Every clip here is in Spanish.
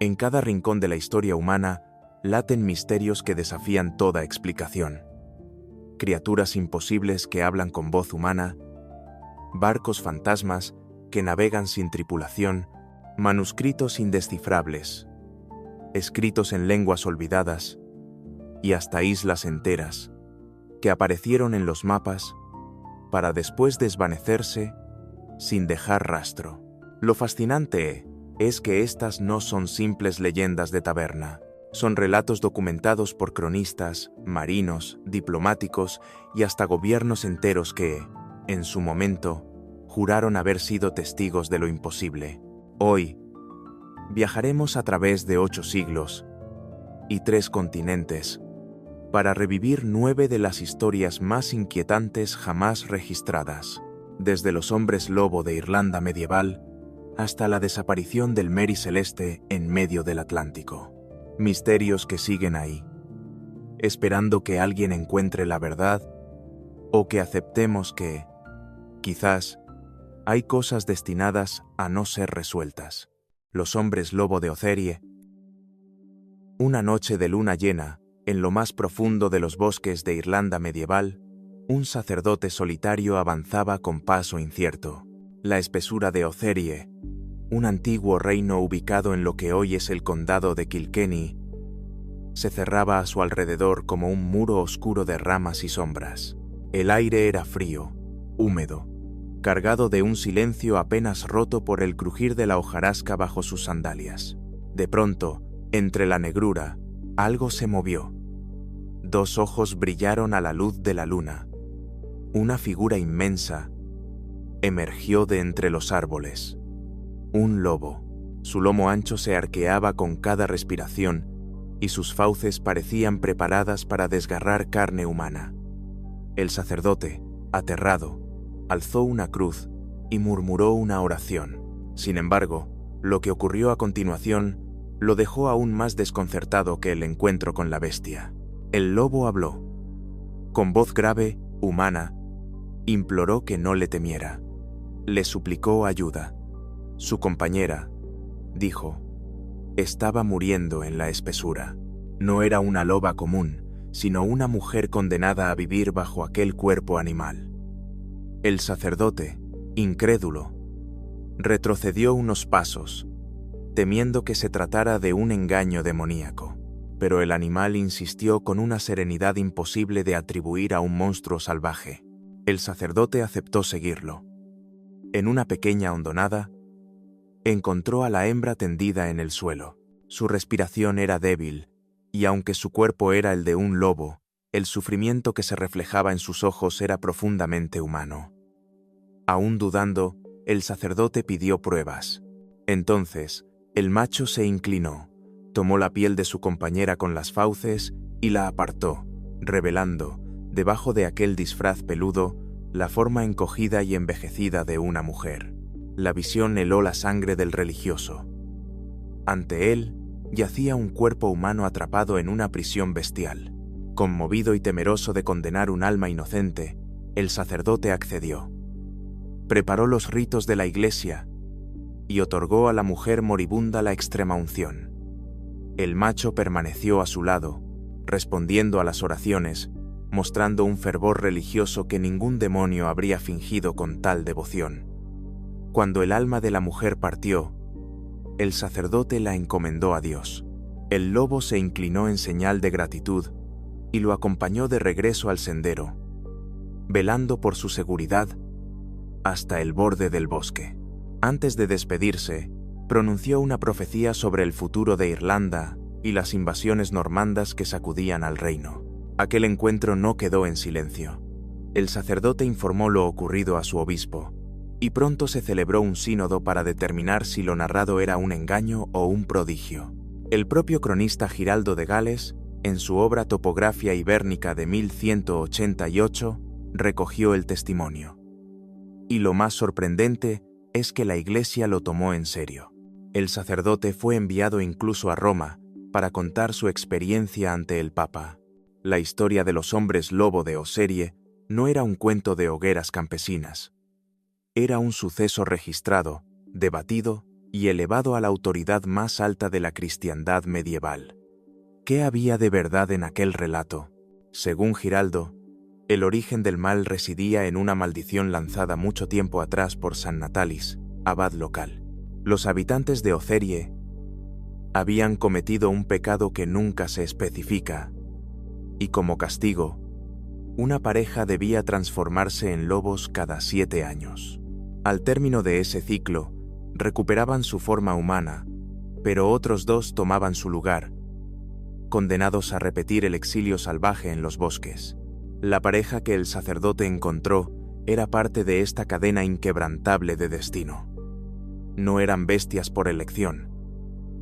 En cada rincón de la historia humana laten misterios que desafían toda explicación. Criaturas imposibles que hablan con voz humana, barcos fantasmas que navegan sin tripulación, manuscritos indescifrables, escritos en lenguas olvidadas, y hasta islas enteras que aparecieron en los mapas para después desvanecerse sin dejar rastro. Lo fascinante es que estas no son simples leyendas de taberna. Son relatos documentados por cronistas, marinos, diplomáticos y hasta gobiernos enteros que, en su momento, juraron haber sido testigos de lo imposible. Hoy, viajaremos a través de 8 siglos y 3 continentes para revivir 9 de las historias más inquietantes jamás registradas, desde los hombres lobo de Irlanda medieval hasta la desaparición del Mary Celeste en medio del Atlántico. Misterios que siguen ahí, esperando que alguien encuentre la verdad o que aceptemos que, quizás, hay cosas destinadas a no ser resueltas. Los hombres lobo de Ocerie. Una noche de luna llena, en lo más profundo de los bosques de Irlanda medieval, un sacerdote solitario avanzaba con paso incierto. La espesura de Ocerie, un antiguo reino ubicado en lo que hoy es el condado de Kilkenny, se cerraba a su alrededor como un muro oscuro de ramas y sombras. El aire era frío, húmedo, cargado de un silencio apenas roto por el crujir de la hojarasca bajo sus sandalias. De pronto, entre la negrura, algo se movió. 2 ojos brillaron a la luz de la luna. Una figura inmensa emergió de entre los árboles. Un lobo. Su lomo ancho se arqueaba con cada respiración y sus fauces parecían preparadas para desgarrar carne humana. El sacerdote, aterrado, alzó una cruz y murmuró una oración. Sin embargo, lo que ocurrió a continuación lo dejó aún más desconcertado que el encuentro con la bestia. El lobo habló. Con voz grave, humana, imploró que no le temiera. Le suplicó ayuda. Su compañera, dijo, estaba muriendo en la espesura. No era una loba común, sino una mujer condenada a vivir bajo aquel cuerpo animal. El sacerdote, incrédulo, retrocedió unos pasos, temiendo que se tratara de un engaño demoníaco, pero el animal insistió con una serenidad imposible de atribuir a un monstruo salvaje. El sacerdote aceptó seguirlo. En una pequeña hondonada, encontró a la hembra tendida en el suelo. Su respiración era débil, y aunque su cuerpo era el de un lobo, el sufrimiento que se reflejaba en sus ojos era profundamente humano. Aún dudando, el sacerdote pidió pruebas. Entonces, el macho se inclinó, tomó la piel de su compañera con las fauces y la apartó, revelando, debajo de aquel disfraz peludo, la forma encogida y envejecida de una mujer. La visión heló la sangre del religioso. Ante él yacía un cuerpo humano atrapado en una prisión bestial. Conmovido y temeroso de condenar un alma inocente, el sacerdote accedió. Preparó los ritos de la iglesia y otorgó a la mujer moribunda la extremaunción. El macho permaneció a su lado, respondiendo a las oraciones, mostrando un fervor religioso que ningún demonio habría fingido con tal devoción. Cuando el alma de la mujer partió, el sacerdote la encomendó a Dios. El lobo se inclinó en señal de gratitud y lo acompañó de regreso al sendero, velando por su seguridad hasta el borde del bosque. Antes de despedirse, pronunció una profecía sobre el futuro de Irlanda y las invasiones normandas que sacudían al reino. Aquel encuentro no quedó en silencio. El sacerdote informó lo ocurrido a su obispo, y pronto se celebró un sínodo para determinar si lo narrado era un engaño o un prodigio. El propio cronista Giraldo de Gales, en su obra Topografía Ibérnica de 1188, recogió el testimonio. Y lo más sorprendente es que la Iglesia lo tomó en serio. El sacerdote fue enviado incluso a Roma para contar su experiencia ante el Papa. La historia de los hombres lobo de Ocerie no era un cuento de hogueras campesinas. Era un suceso registrado, debatido y elevado a la autoridad más alta de la cristiandad medieval. ¿Qué había de verdad en aquel relato? Según Giraldo, el origen del mal residía en una maldición lanzada mucho tiempo atrás por San Natalis, abad local. Los habitantes de Ocerie habían cometido un pecado que nunca se especifica, y como castigo, una pareja debía transformarse en lobos cada 7 años. Al término de ese ciclo, recuperaban su forma humana, pero otros 2 tomaban su lugar, condenados a repetir el exilio salvaje en los bosques. La pareja que el sacerdote encontró era parte de esta cadena inquebrantable de destino. No eran bestias por elección,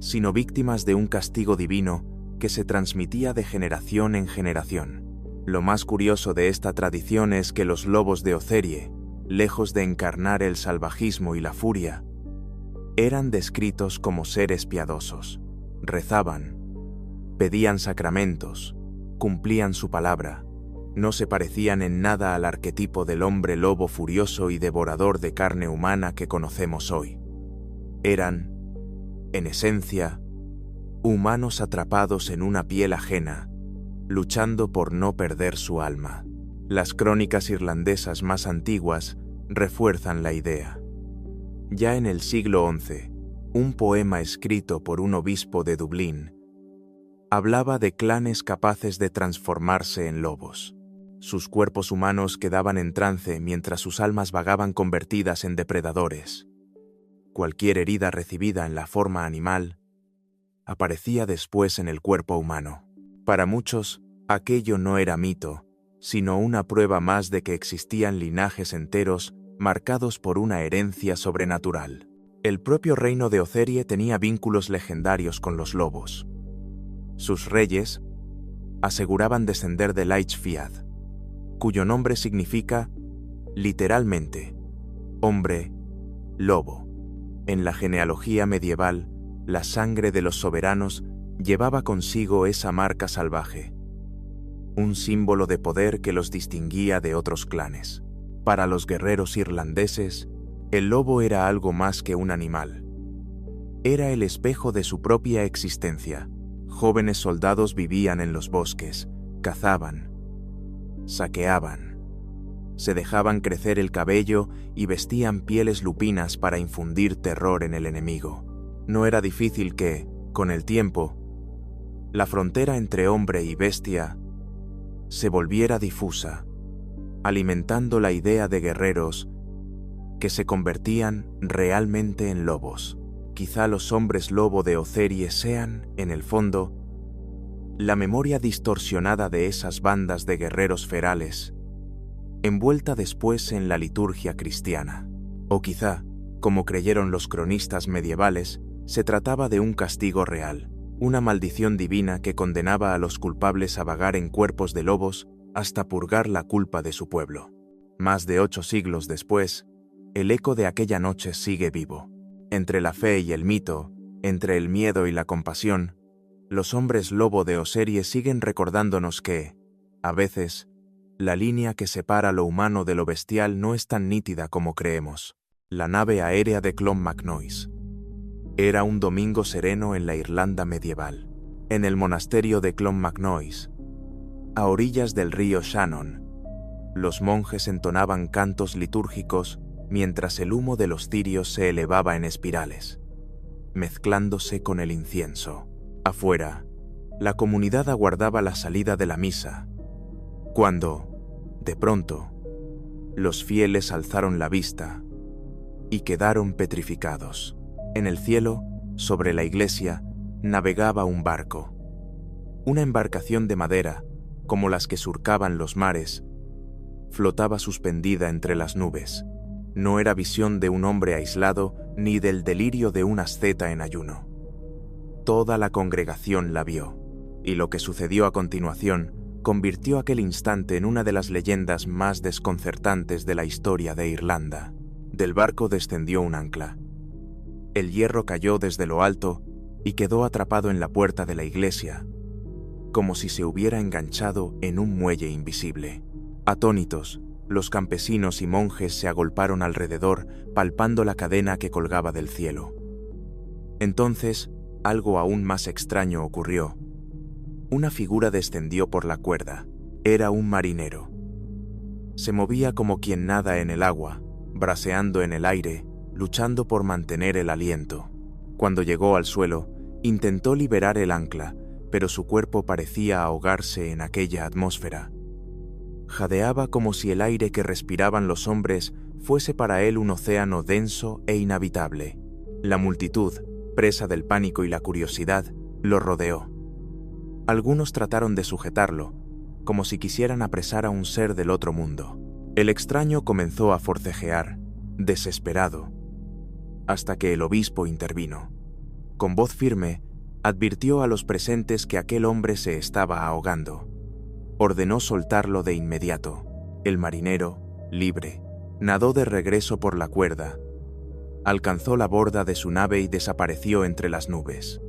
sino víctimas de un castigo divino que se transmitía de generación en generación. Lo más curioso de esta tradición es que los lobos de Ocerie, lejos de encarnar el salvajismo y la furia, eran descritos como seres piadosos. Rezaban, pedían sacramentos, cumplían su palabra. No se parecían en nada al arquetipo del hombre lobo furioso y devorador de carne humana que conocemos hoy. Eran, en esencia, humanos atrapados en una piel ajena, luchando por no perder su alma. Las crónicas irlandesas más antiguas refuerzan la idea. Ya en el siglo XI, un poema escrito por un obispo de Dublín hablaba de clanes capaces de transformarse en lobos. Sus cuerpos humanos quedaban en trance mientras sus almas vagaban convertidas en depredadores. Cualquier herida recibida en la forma animal aparecía después en el cuerpo humano. Para muchos, aquello no era mito, sino una prueba más de que existían linajes enteros marcados por una herencia sobrenatural. El propio reino de Ocerie tenía vínculos legendarios con los lobos. Sus reyes aseguraban descender de Lichfiad, cuyo nombre significa, literalmente, hombre lobo. En la genealogía medieval, la sangre de los soberanos llevaba consigo esa marca salvaje, un símbolo de poder que los distinguía de otros clanes. Para los guerreros irlandeses, el lobo era algo más que un animal. Era el espejo de su propia existencia. Jóvenes soldados vivían en los bosques, cazaban, saqueaban, se dejaban crecer el cabello y vestían pieles lupinas para infundir terror en el enemigo. No era difícil que, con el tiempo, la frontera entre hombre y bestia se volviera difusa, alimentando la idea de guerreros que se convertían realmente en lobos. Quizá los hombres lobo de Ocerie sean, en el fondo, la memoria distorsionada de esas bandas de guerreros ferales, envuelta después en la liturgia cristiana. O quizá, como creyeron los cronistas medievales, se trataba de un castigo real, una maldición divina que condenaba a los culpables a vagar en cuerpos de lobos hasta purgar la culpa de su pueblo. Más de 8 siglos después, el eco de aquella noche sigue vivo. Entre la fe y el mito, entre el miedo y la compasión, los hombres lobo de Ocerie siguen recordándonos que, a veces, la línea que separa lo humano de lo bestial no es tan nítida como creemos. La nave aérea de Clonmacnoise. Era un domingo sereno en la Irlanda medieval. En el monasterio de Clonmacnoise, a orillas del río Shannon, los monjes entonaban cantos litúrgicos mientras el humo de los cirios se elevaba en espirales, mezclándose con el incienso. Afuera, la comunidad aguardaba la salida de la misa, cuando, de pronto, los fieles alzaron la vista y quedaron petrificados. En el cielo, sobre la iglesia, navegaba un barco. Una embarcación de madera, como las que surcaban los mares, flotaba suspendida entre las nubes. No era visión de un hombre aislado ni del delirio de un asceta en ayuno. Toda la congregación la vio, y lo que sucedió a continuación convirtió aquel instante en una de las leyendas más desconcertantes de la historia de Irlanda. Del barco descendió un ancla. El hierro cayó desde lo alto y quedó atrapado en la puerta de la iglesia, como si se hubiera enganchado en un muelle invisible. Atónitos, los campesinos y monjes se agolparon alrededor, palpando la cadena que colgaba del cielo. Entonces, algo aún más extraño ocurrió. Una figura descendió por la cuerda. Era un marinero. Se movía como quien nada en el agua, braceando en el aire, luchando por mantener el aliento. Cuando llegó al suelo, intentó liberar el ancla, pero su cuerpo parecía ahogarse en aquella atmósfera. Jadeaba como si el aire que respiraban los hombres fuese para él un océano denso e inhabitable. La multitud, presa del pánico y la curiosidad, lo rodeó. Algunos trataron de sujetarlo, como si quisieran apresar a un ser del otro mundo. El extraño comenzó a forcejear, desesperado, hasta que el obispo intervino. Con voz firme, advirtió a los presentes que aquel hombre se estaba ahogando. Ordenó soltarlo de inmediato. El marinero, libre, nadó de regreso por la cuerda. Alcanzó la borda de su nave y desapareció entre las nubes.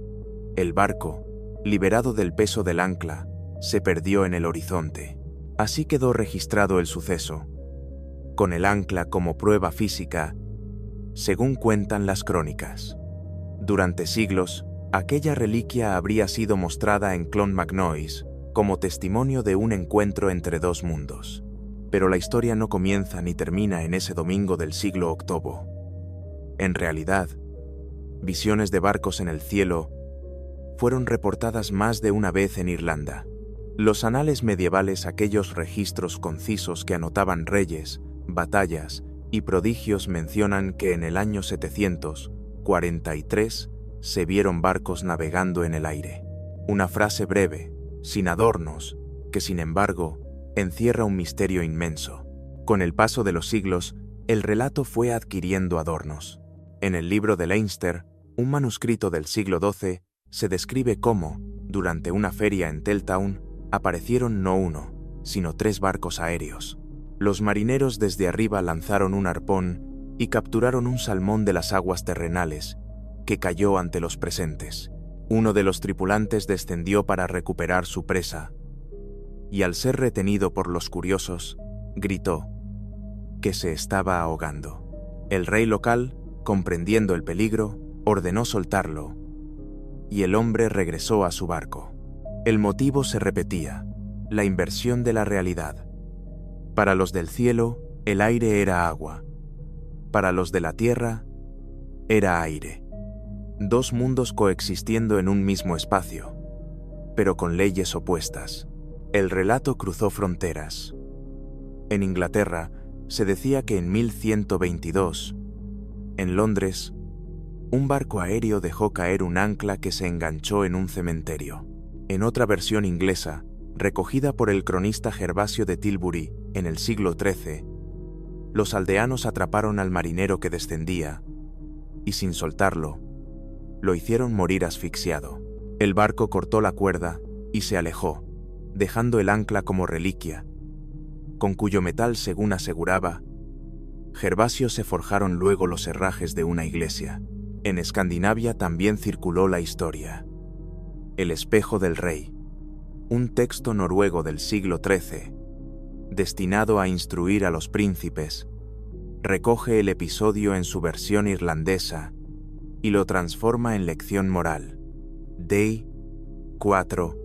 El barco, liberado del peso del ancla, se perdió en el horizonte. Así quedó registrado el suceso, con el ancla como prueba física, según cuentan las crónicas. Durante siglos, aquella reliquia habría sido mostrada en Clonmacnoise como testimonio de un encuentro entre dos mundos. Pero la historia no comienza ni termina en ese domingo del siglo VIII. En realidad, visiones de barcos en el cielo fueron reportadas más de una vez en Irlanda. Los anales medievales, aquellos registros concisos que anotaban reyes, batallas y prodigios, mencionan que en el año 743 se vieron barcos navegando en el aire. Una frase breve, sin adornos, que sin embargo encierra un misterio inmenso. Con el paso de los siglos, el relato fue adquiriendo adornos. En el libro de Leinster, un manuscrito del siglo XII, se describe cómo, durante una feria en Teltown, aparecieron no uno, sino 3 barcos aéreos. Los marineros desde arriba lanzaron un arpón y capturaron un salmón de las aguas terrenales, que cayó ante los presentes. Uno de los tripulantes descendió para recuperar su presa, y al ser retenido por los curiosos, gritó que se estaba ahogando. El rey local, comprendiendo el peligro, ordenó soltarlo, y el hombre regresó a su barco. El motivo se repetía: la inversión de la realidad. Para los del cielo, el aire era agua. Para los de la tierra, era aire. 2 mundos coexistiendo en un mismo espacio, pero con leyes opuestas. El relato cruzó fronteras. En Inglaterra, se decía que en 1122, en Londres, un barco aéreo dejó caer un ancla que se enganchó en un cementerio. En otra versión inglesa, recogida por el cronista Gervasio de Tilbury en el siglo XIII, los aldeanos atraparon al marinero que descendía y, sin soltarlo, lo hicieron morir asfixiado. El barco cortó la cuerda y se alejó, dejando el ancla como reliquia, con cuyo metal, según aseguraba Gervasio, se forjaron luego los herrajes de una iglesia. En Escandinavia también circuló la historia. El espejo del rey, un texto noruego del siglo XIII, destinado a instruir a los príncipes, recoge el episodio en su versión irlandesa y lo transforma en lección moral. Dei 4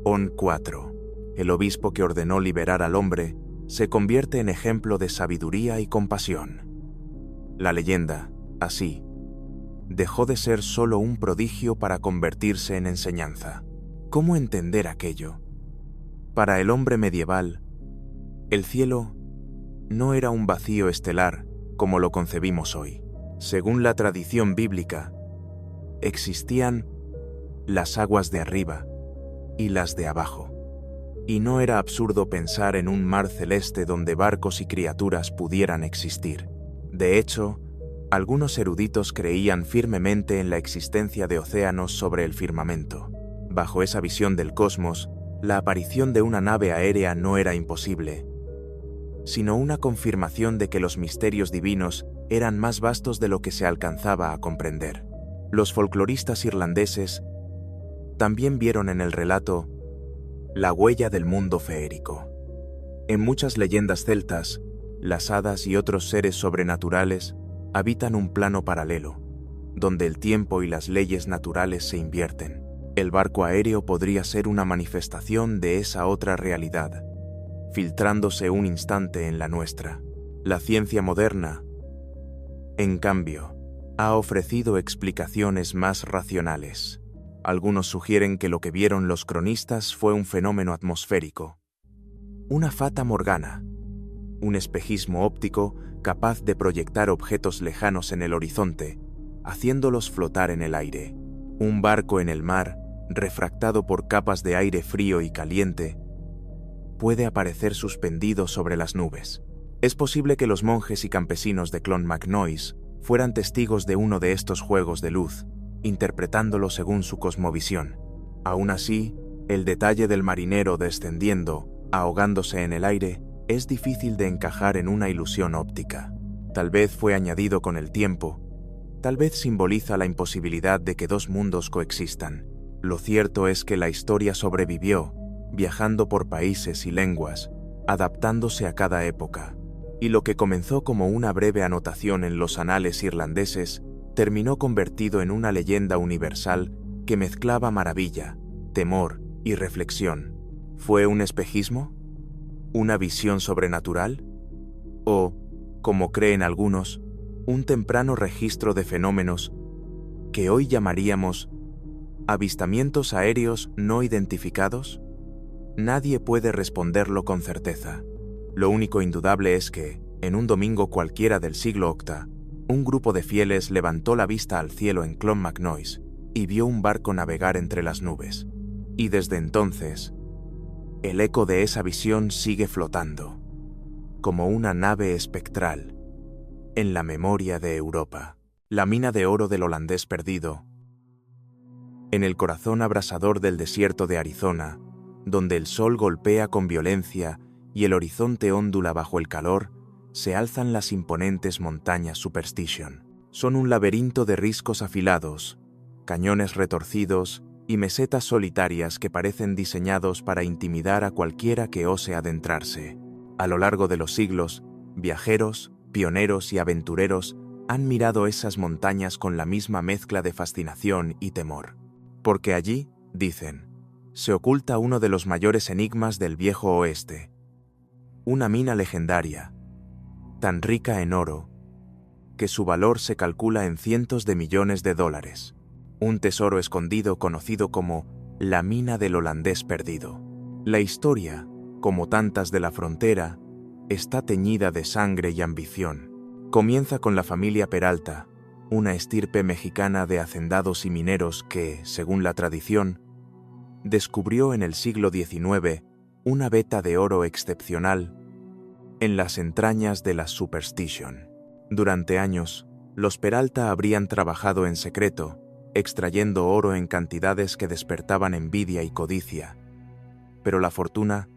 on 4. El obispo que ordenó liberar al hombre se convierte en ejemplo de sabiduría y compasión. La leyenda, así, dejó de ser solo un prodigio para convertirse en enseñanza. ¿Cómo entender aquello? Para el hombre medieval, el cielo no era un vacío estelar como lo concebimos hoy. Según la tradición bíblica, existían las aguas de arriba y las de abajo, y no era absurdo pensar en un mar celeste donde barcos y criaturas pudieran existir. De hecho, algunos eruditos creían firmemente en la existencia de océanos sobre el firmamento. Bajo esa visión del cosmos, la aparición de una nave aérea no era imposible, sino una confirmación de que los misterios divinos eran más vastos de lo que se alcanzaba a comprender. Los folcloristas irlandeses también vieron en el relato la huella del mundo feérico. En muchas leyendas celtas, las hadas y otros seres sobrenaturales habitan un plano paralelo, donde el tiempo y las leyes naturales se invierten. El barco aéreo podría ser una manifestación de esa otra realidad, filtrándose un instante en la nuestra. La ciencia moderna, en cambio, ha ofrecido explicaciones más racionales. Algunos sugieren que lo que vieron los cronistas fue un fenómeno atmosférico, una fata morgana, un espejismo óptico capaz de proyectar objetos lejanos en el horizonte, haciéndolos flotar en el aire. Un barco en el mar, refractado por capas de aire frío y caliente, puede aparecer suspendido sobre las nubes. Es posible que los monjes y campesinos de Clonmacnoise fueran testigos de uno de estos juegos de luz, interpretándolo según su cosmovisión. Aún así, el detalle del marinero descendiendo, ahogándose en el aire, es difícil de encajar en una ilusión óptica. Tal vez fue añadido con el tiempo, tal vez simboliza la imposibilidad de que dos mundos coexistan. Lo cierto es que la historia sobrevivió, viajando por países y lenguas, adaptándose a cada época. Y lo que comenzó como una breve anotación en los anales irlandeses, terminó convertido en una leyenda universal que mezclaba maravilla, temor y reflexión. ¿Fue un espejismo? ¿Una visión sobrenatural? ¿O, como creen algunos, un temprano registro de fenómenos que hoy llamaríamos avistamientos aéreos no identificados? Nadie puede responderlo con certeza. Lo único indudable es que, en un domingo cualquiera del siglo VIII, un grupo de fieles levantó la vista al cielo en Clonmacnoise y vio un barco navegar entre las nubes. Y desde entonces, el eco de esa visión sigue flotando, como una nave espectral, en la memoria de Europa. La mina de oro del holandés perdido. En el corazón abrasador del desierto de Arizona, donde el sol golpea con violencia y el horizonte óndula bajo el calor, se alzan las imponentes montañas Superstition. Son un laberinto de riscos afilados, cañones retorcidos y mesetas solitarias que parecen diseñados para intimidar a cualquiera que ose adentrarse. A lo largo de los siglos, viajeros, pioneros y aventureros han mirado esas montañas con la misma mezcla de fascinación y temor. Porque allí, dicen, se oculta uno de los mayores enigmas del viejo oeste. Una mina legendaria, tan rica en oro, que su valor se calcula en cientos de millones de dólares. Un tesoro escondido conocido como la mina del holandés perdido. La historia, como tantas de la frontera, está teñida de sangre y ambición. Comienza con la familia Peralta, una estirpe mexicana de hacendados y mineros que, según la tradición, descubrió en el siglo XIX una veta de oro excepcional en las entrañas de la Superstition. Durante años, los Peralta habrían trabajado en secreto, extrayendo oro en cantidades que despertaban envidia y codicia. Pero la fortuna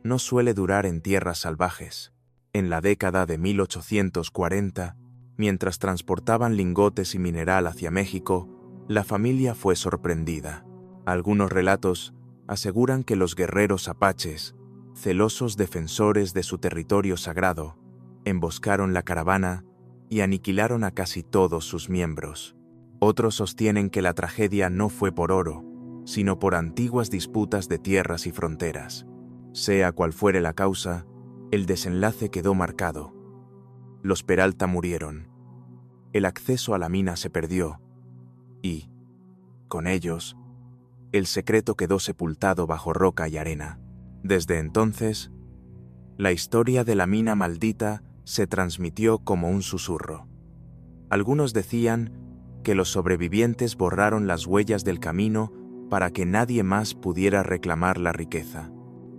no suele durar en tierras salvajes. En la década de 1840, mientras transportaban lingotes y mineral hacia México, la familia fue sorprendida. Algunos relatos aseguran que los guerreros apaches, celosos defensores de su territorio sagrado, emboscaron la caravana y aniquilaron a casi todos sus miembros. Otros sostienen que la tragedia no fue por oro, sino por antiguas disputas de tierras y fronteras. Sea cual fuere la causa, el desenlace quedó marcado. Los Peralta murieron. El acceso a la mina se perdió y, con ellos, el secreto quedó sepultado bajo roca y arena. Desde entonces, la historia de la mina maldita se transmitió como un susurro. Algunos decían que los sobrevivientes borraron las huellas del camino para que nadie más pudiera reclamar la riqueza.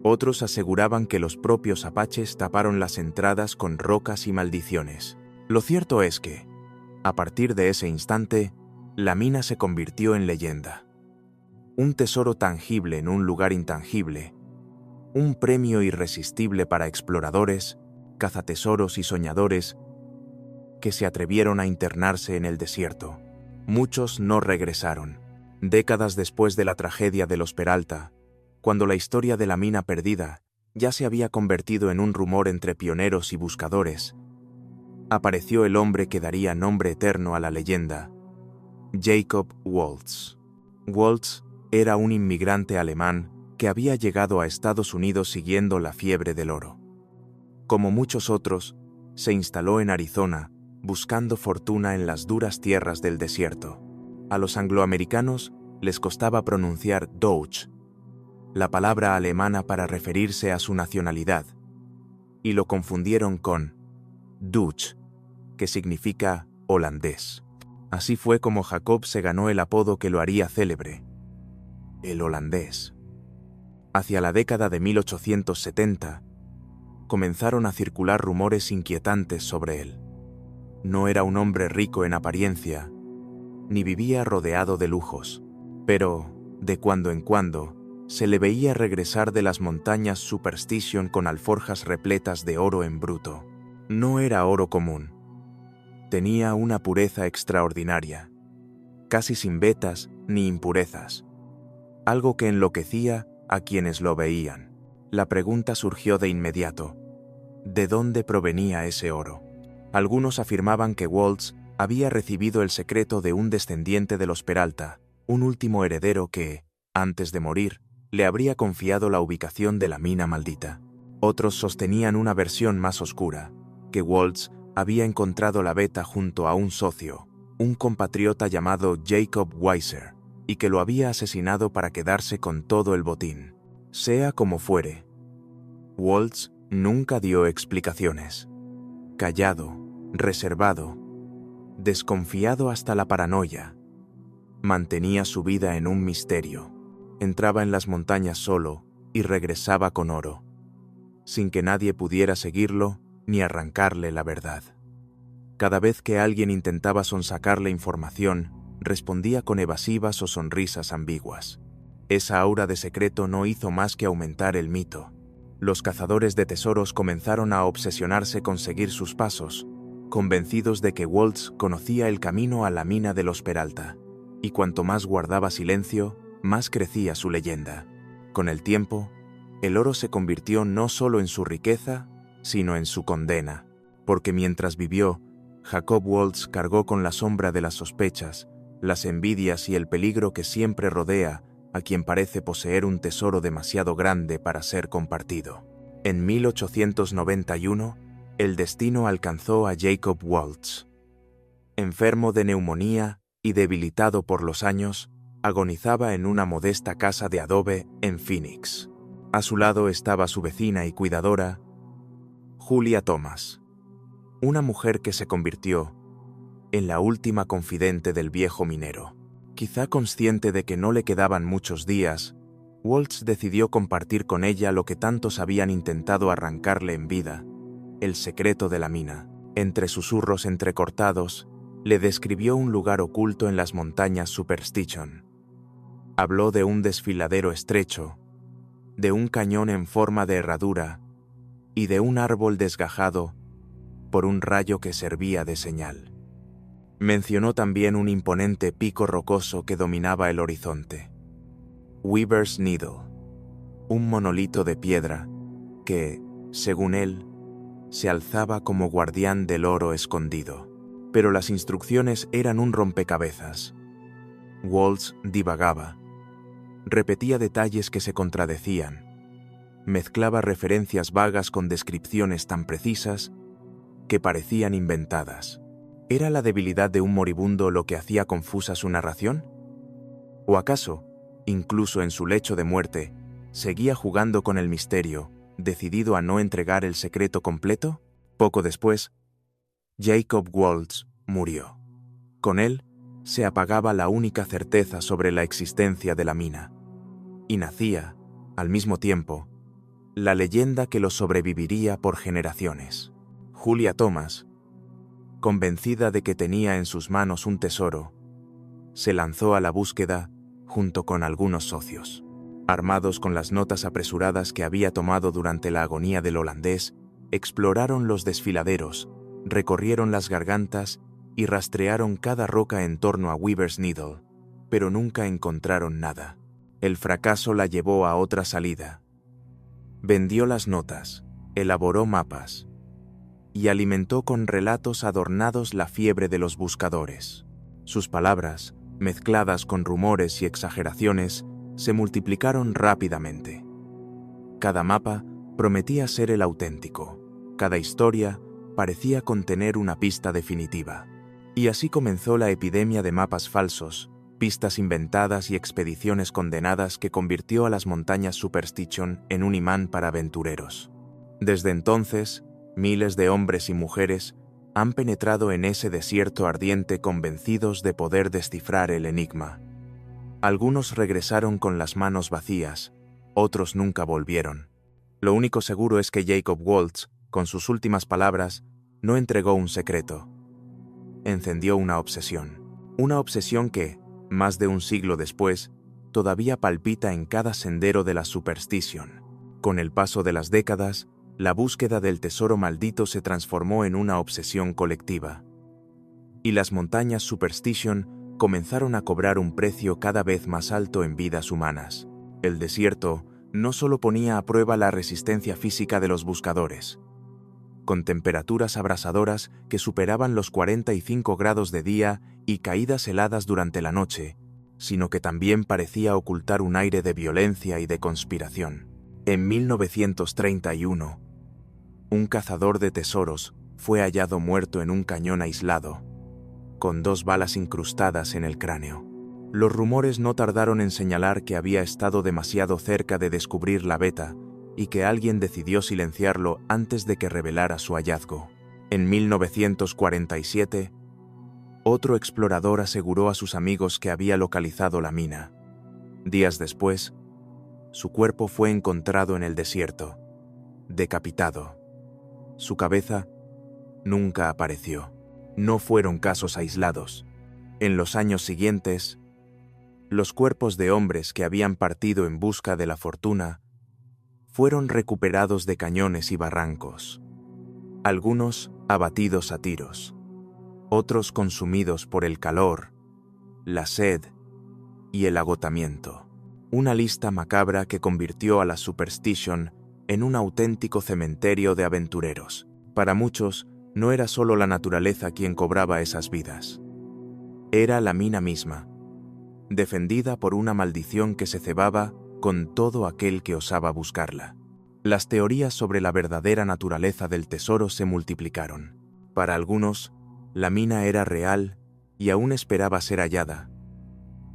Otros aseguraban que los propios apaches taparon las entradas con rocas y maldiciones. Lo cierto es que, a partir de ese instante, la mina se convirtió en leyenda. Un tesoro tangible en un lugar intangible, un premio irresistible para exploradores, cazatesoros y soñadores que se atrevieron a internarse en el desierto. Muchos no regresaron. Décadas después de la tragedia de los Peralta, cuando la historia de la mina perdida ya se había convertido en un rumor entre pioneros y buscadores, apareció el hombre que daría nombre eterno a la leyenda, Jacob Waltz. Waltz era un inmigrante alemán que había llegado a Estados Unidos siguiendo la fiebre del oro. Como muchos otros, se instaló en Arizona, buscando fortuna en las duras tierras del desierto. A los angloamericanos les costaba pronunciar Deutsch, la palabra alemana para referirse a su nacionalidad, y lo confundieron con Dutch, que significa holandés. Así fue como Jacob se ganó el apodo que lo haría célebre, el holandés. Hacia la década de 1870, comenzaron a circular rumores inquietantes sobre él. No era un hombre rico en apariencia, ni vivía rodeado de lujos, pero, de cuando en cuando, se le veía regresar de las montañas Superstition con alforjas repletas de oro en bruto. No era oro común. Tenía una pureza extraordinaria, casi sin vetas ni impurezas, algo que enloquecía a quienes lo veían. La pregunta surgió de inmediato: ¿de dónde provenía ese oro? Algunos afirmaban que Waltz había recibido el secreto de un descendiente de los Peralta, un último heredero que, antes de morir, le habría confiado la ubicación de la mina maldita. Otros sostenían una versión más oscura, que Waltz había encontrado la veta junto a un socio, un compatriota llamado Jacob Weiser, y que lo había asesinado para quedarse con todo el botín. Sea como fuere, Waltz nunca dio explicaciones. Callado, reservado, desconfiado hasta la paranoia, mantenía su vida en un misterio. Entraba en las montañas solo y regresaba con oro, sin que nadie pudiera seguirlo ni arrancarle la verdad. Cada vez que alguien intentaba sonsacarle información, respondía con evasivas o sonrisas ambiguas. Esa aura de secreto no hizo más que aumentar el mito. Los cazadores de tesoros comenzaron a obsesionarse con seguir sus pasos, convencidos de que Waltz conocía el camino a la mina de los Peralta, y cuanto más guardaba silencio, más crecía su leyenda. Con el tiempo, el oro se convirtió no solo en su riqueza, sino en su condena, porque mientras vivió, Jacob Waltz cargó con la sombra de las sospechas, las envidias y el peligro que siempre rodea a quien parece poseer un tesoro demasiado grande para ser compartido. En 1891, el destino alcanzó a Jacob Waltz. Enfermo de neumonía y debilitado por los años, agonizaba en una modesta casa de adobe en Phoenix. A su lado estaba su vecina y cuidadora, Julia Thomas, una mujer que se convirtió en la última confidente del viejo minero. Quizá consciente de que no le quedaban muchos días, Waltz decidió compartir con ella lo que tantos habían intentado arrancarle en vida, el secreto de la mina. Entre susurros entrecortados, le describió un lugar oculto en las montañas Superstition. Habló de un desfiladero estrecho, de un cañón en forma de herradura y de un árbol desgajado por un rayo que servía de señal. Mencionó también un imponente pico rocoso que dominaba el horizonte. Weaver's Needle, un monolito de piedra que, según él, se alzaba como guardián del oro escondido. Pero las instrucciones eran un rompecabezas. Waltz divagaba, repetía detalles que se contradecían, mezclaba referencias vagas con descripciones tan precisas que parecían inventadas. ¿Era la debilidad de un moribundo lo que hacía confusa su narración? ¿O acaso, incluso en su lecho de muerte, seguía jugando con el misterio, decidido a no entregar el secreto completo? Poco después, Jacob Waltz murió. Con él se apagaba la única certeza sobre la existencia de la mina, y nacía, al mismo tiempo, la leyenda que lo sobreviviría por generaciones. Julia Thomas, convencida de que tenía en sus manos un tesoro, se lanzó a la búsqueda junto con algunos socios. Armados con las notas apresuradas que había tomado durante la agonía del holandés, exploraron los desfiladeros, recorrieron las gargantas y rastrearon cada roca en torno a Weaver's Needle, pero nunca encontraron nada. El fracaso la llevó a otra salida. Vendió las notas, elaboró mapas y alimentó con relatos adornados la fiebre de los buscadores. Sus palabras, mezcladas con rumores y exageraciones, se multiplicaron rápidamente. Cada mapa prometía ser el auténtico. Cada historia parecía contener una pista definitiva. Y así comenzó la epidemia de mapas falsos, pistas inventadas y expediciones condenadas que convirtió a las montañas Superstition en un imán para aventureros. Desde entonces, miles de hombres y mujeres han penetrado en ese desierto ardiente convencidos de poder descifrar el enigma. Algunos regresaron con las manos vacías, otros nunca volvieron. Lo único seguro es que Jacob Waltz, con sus últimas palabras, no entregó un secreto. Encendió una obsesión que, más de un siglo después, todavía palpita en cada sendero de la Superstition. Con el paso de las décadas, la búsqueda del tesoro maldito se transformó en una obsesión colectiva. Y las montañas Superstition comenzaron a cobrar un precio cada vez más alto en vidas humanas. El desierto no solo ponía a prueba la resistencia física de los buscadores. Con temperaturas abrasadoras que superaban los 45 grados de día y caídas heladas durante la noche, sino que también parecía ocultar un aire de violencia y de conspiración. En 1931, un cazador de tesoros fue hallado muerto en un cañón aislado, con 2 balas incrustadas en el cráneo. Los rumores no tardaron en señalar que había estado demasiado cerca de descubrir la beta y que alguien decidió silenciarlo antes de que revelara su hallazgo. En 1947, otro explorador aseguró a sus amigos que había localizado la mina. Días después, su cuerpo fue encontrado en el desierto, decapitado. Su cabeza nunca apareció. No fueron casos aislados. En los años siguientes, los cuerpos de hombres que habían partido en busca de la fortuna fueron recuperados de cañones y barrancos, algunos abatidos a tiros, otros consumidos por el calor, la sed y el agotamiento. Una lista macabra que convirtió a la Superstition en un auténtico cementerio de aventureros. Para muchos, no era solo la naturaleza quien cobraba esas vidas. Era la mina misma, defendida por una maldición que se cebaba con todo aquel que osaba buscarla. Las teorías sobre la verdadera naturaleza del tesoro se multiplicaron. Para algunos, la mina era real y aún esperaba ser hallada,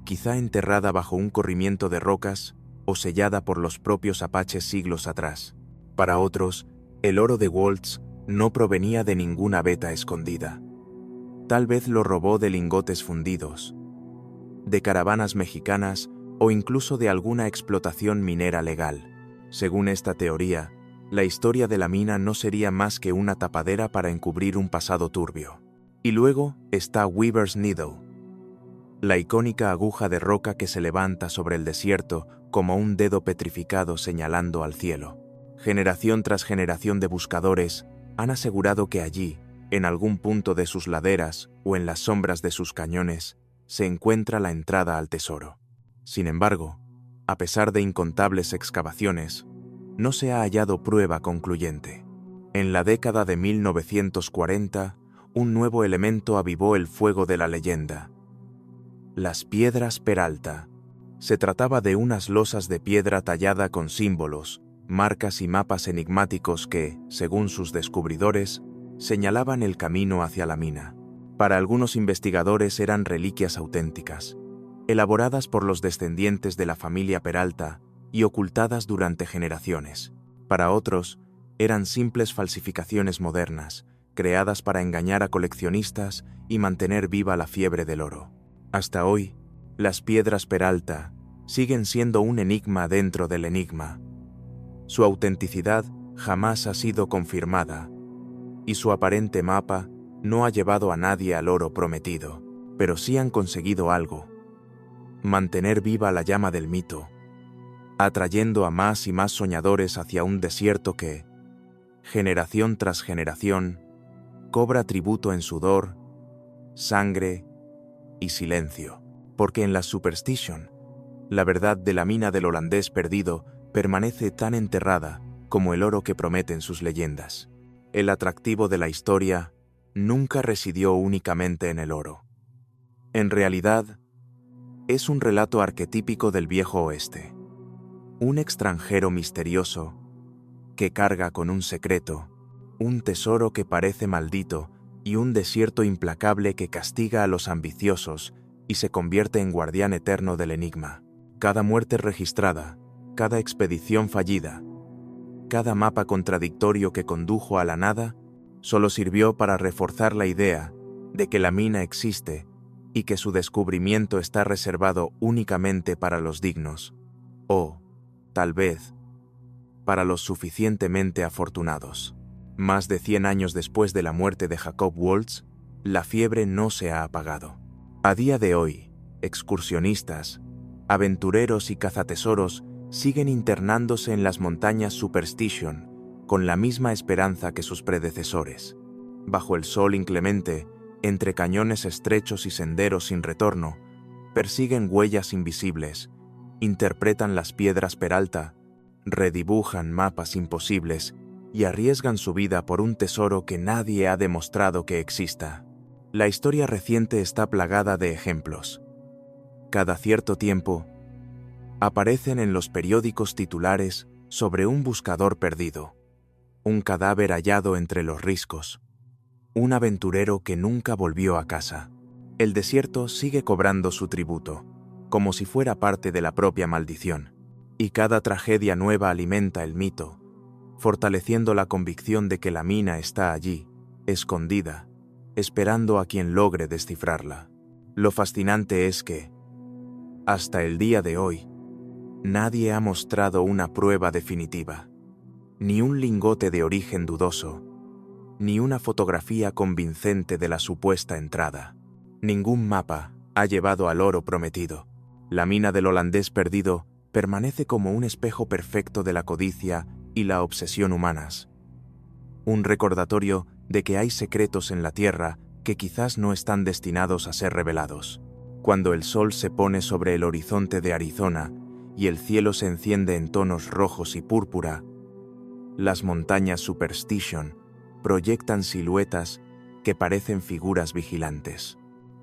quizá enterrada bajo un corrimiento de rocas o sellada por los propios apaches siglos atrás. Para otros, el oro de Waltz no provenía de ninguna veta escondida. Tal vez lo robó de lingotes fundidos, de caravanas mexicanas o incluso de alguna explotación minera legal. Según esta teoría, la historia de la mina no sería más que una tapadera para encubrir un pasado turbio. Y luego está Weaver's Needle, la icónica aguja de roca que se levanta sobre el desierto como un dedo petrificado señalando al cielo. Generación tras generación de buscadores han asegurado que allí, en algún punto de sus laderas o en las sombras de sus cañones, se encuentra la entrada al tesoro. Sin embargo, a pesar de incontables excavaciones, no se ha hallado prueba concluyente. En la década de 1940, un nuevo elemento avivó el fuego de la leyenda: las piedras Peralta. Se trataba de unas losas de piedra tallada con símbolos, marcas y mapas enigmáticos que, según sus descubridores, señalaban el camino hacia la mina. Para algunos investigadores eran reliquias auténticas, elaboradas por los descendientes de la familia Peralta y ocultadas durante generaciones. Para otros, eran simples falsificaciones modernas, creadas para engañar a coleccionistas y mantener viva la fiebre del oro. Hasta hoy, las piedras Peralta siguen siendo un enigma dentro del enigma. Su autenticidad jamás ha sido confirmada, y su aparente mapa no ha llevado a nadie al oro prometido, pero sí han conseguido algo: mantener viva la llama del mito, atrayendo a más y más soñadores hacia un desierto que, generación tras generación, cobra tributo en sudor, sangre y silencio. Porque en la Superstition, la verdad de la mina del holandés perdido permanece tan enterrada como el oro que prometen sus leyendas. El atractivo de la historia nunca residió únicamente en el oro. En realidad, es un relato arquetípico del viejo oeste. Un extranjero misterioso que carga con un secreto, un tesoro que parece maldito y un desierto implacable que castiga a los ambiciosos y se convierte en guardián eterno del enigma. Cada muerte registrada, cada expedición fallida, cada mapa contradictorio que condujo a la nada, solo sirvió para reforzar la idea de que la mina existe y que su descubrimiento está reservado únicamente para los dignos, o, tal vez, para los suficientemente afortunados. Más de 100 años después de la muerte de Jacob Waltz, la fiebre no se ha apagado. A día de hoy, excursionistas, aventureros y cazatesoros siguen internándose en las montañas Superstition con la misma esperanza que sus predecesores. Bajo el sol inclemente, entre cañones estrechos y senderos sin retorno, persiguen huellas invisibles, interpretan las piedras peralta, redibujan mapas imposibles y arriesgan su vida por un tesoro que nadie ha demostrado que exista. La historia reciente está plagada de ejemplos. Cada cierto tiempo, aparecen en los periódicos titulares sobre un buscador perdido, un cadáver hallado entre los riscos, un aventurero que nunca volvió a casa. El desierto sigue cobrando su tributo, como si fuera parte de la propia maldición, y cada tragedia nueva alimenta el mito, fortaleciendo la convicción de que la mina está allí, escondida, esperando a quien logre descifrarla. Lo fascinante es que, hasta el día de hoy, nadie ha mostrado una prueba definitiva, ni un lingote de origen dudoso, ni una fotografía convincente de la supuesta entrada. Ningún mapa ha llevado al oro prometido. La mina del holandés perdido permanece como un espejo perfecto de la codicia y la obsesión humanas. Un recordatorio de que hay secretos en la tierra que quizás no están destinados a ser revelados. Cuando el sol se pone sobre el horizonte de Arizona y el cielo se enciende en tonos rojos y púrpura, las montañas Superstition proyectan siluetas que parecen figuras vigilantes.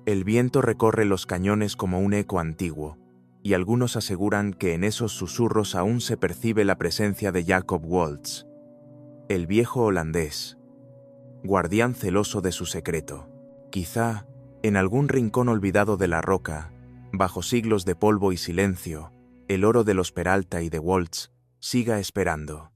El viento recorre los cañones como un eco antiguo, y algunos aseguran que en esos susurros aún se percibe la presencia de Jacob Waltz, el viejo holandés, guardián celoso de su secreto. Quizá, en algún rincón olvidado de la roca, bajo siglos de polvo y silencio, el oro de los Peralta y de Waltz siga esperando.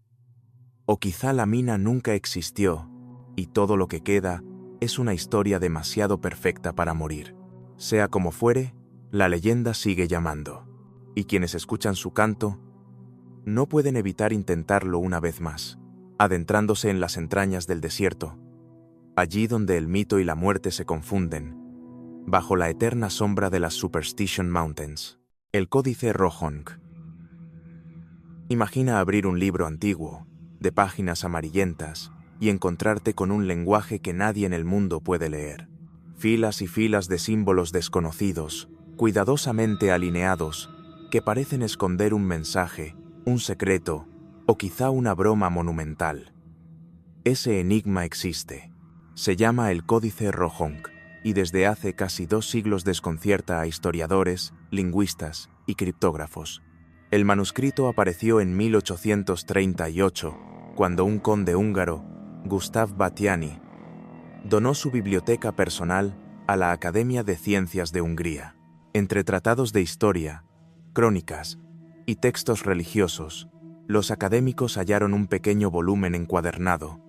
O quizá la mina nunca existió, y todo lo que queda es una historia demasiado perfecta para morir. Sea como fuere, la leyenda sigue llamando, y quienes escuchan su canto no pueden evitar intentarlo una vez más, adentrándose en las entrañas del desierto, allí donde el mito y la muerte se confunden, bajo la eterna sombra de las Superstition Mountains. El Códice Rohonk. Imagina abrir un libro antiguo, de páginas amarillentas, y encontrarte con un lenguaje que nadie en el mundo puede leer. Filas y filas de símbolos desconocidos, cuidadosamente alineados, que parecen esconder un mensaje, un secreto, o quizá una broma monumental. Ese enigma existe. Se llama el Códice Rohonk, y desde hace casi 2 siglos desconcierta a historiadores, lingüistas y criptógrafos. El manuscrito apareció en 1838, cuando un conde húngaro, Gustav Batthyány, donó su biblioteca personal a la Academia de Ciencias de Hungría. Entre tratados de historia, crónicas y textos religiosos, los académicos hallaron un pequeño volumen encuadernado,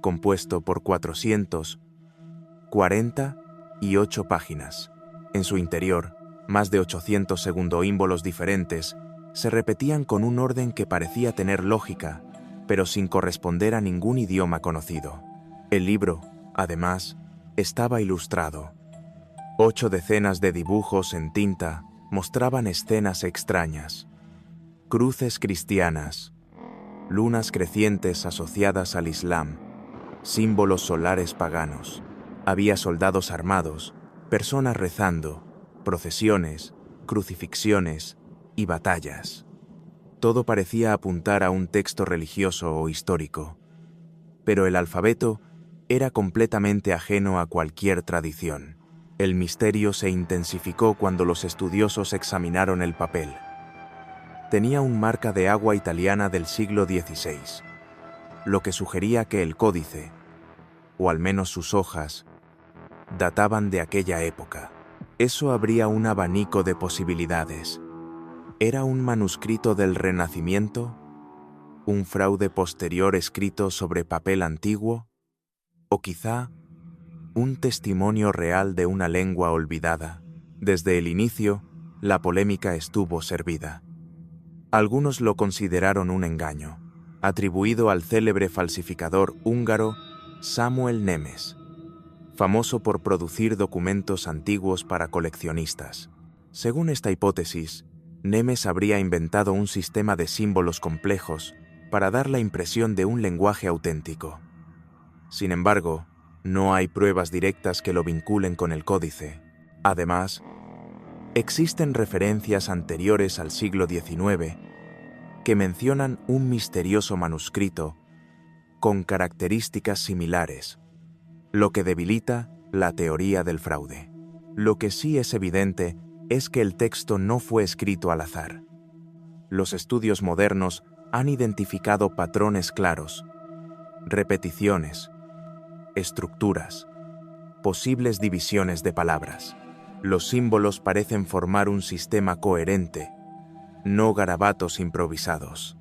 compuesto por 448 páginas. En su interior, más de 800 segundoímbolos diferentes se repetían con un orden que parecía tener lógica, pero sin corresponder a ningún idioma conocido. El libro, además, estaba ilustrado. 8 decenas de dibujos en tinta mostraban escenas extrañas, cruces cristianas, lunas crecientes asociadas al Islam, símbolos solares paganos. Había soldados armados, personas rezando, procesiones, crucifixiones y batallas. Todo parecía apuntar a un texto religioso o histórico, pero el alfabeto era completamente ajeno a cualquier tradición. El misterio se intensificó cuando los estudiosos examinaron el papel. Tenía un marca de agua italiana del siglo XVI, lo que sugería que el códice, o al menos sus hojas, databan de aquella época. Eso abría un abanico de posibilidades. ¿Era un manuscrito del Renacimiento? ¿Un fraude posterior escrito sobre papel antiguo? ¿O quizá un testimonio real de una lengua olvidada? Desde el inicio, la polémica estuvo servida. Algunos lo consideraron un engaño, atribuido al célebre falsificador húngaro Samuel Nemes, famoso por producir documentos antiguos para coleccionistas. Según esta hipótesis, Nemes habría inventado un sistema de símbolos complejos para dar la impresión de un lenguaje auténtico. Sin embargo, no hay pruebas directas que lo vinculen con el códice. Además, existen referencias anteriores al siglo XIX que mencionan un misterioso manuscrito con características similares, lo que debilita la teoría del fraude. Lo que sí es evidente es que el texto no fue escrito al azar. Los estudios modernos han identificado patrones claros, repeticiones, estructuras, posibles divisiones de palabras. Los símbolos parecen formar un sistema coherente, no garabatos improvisados.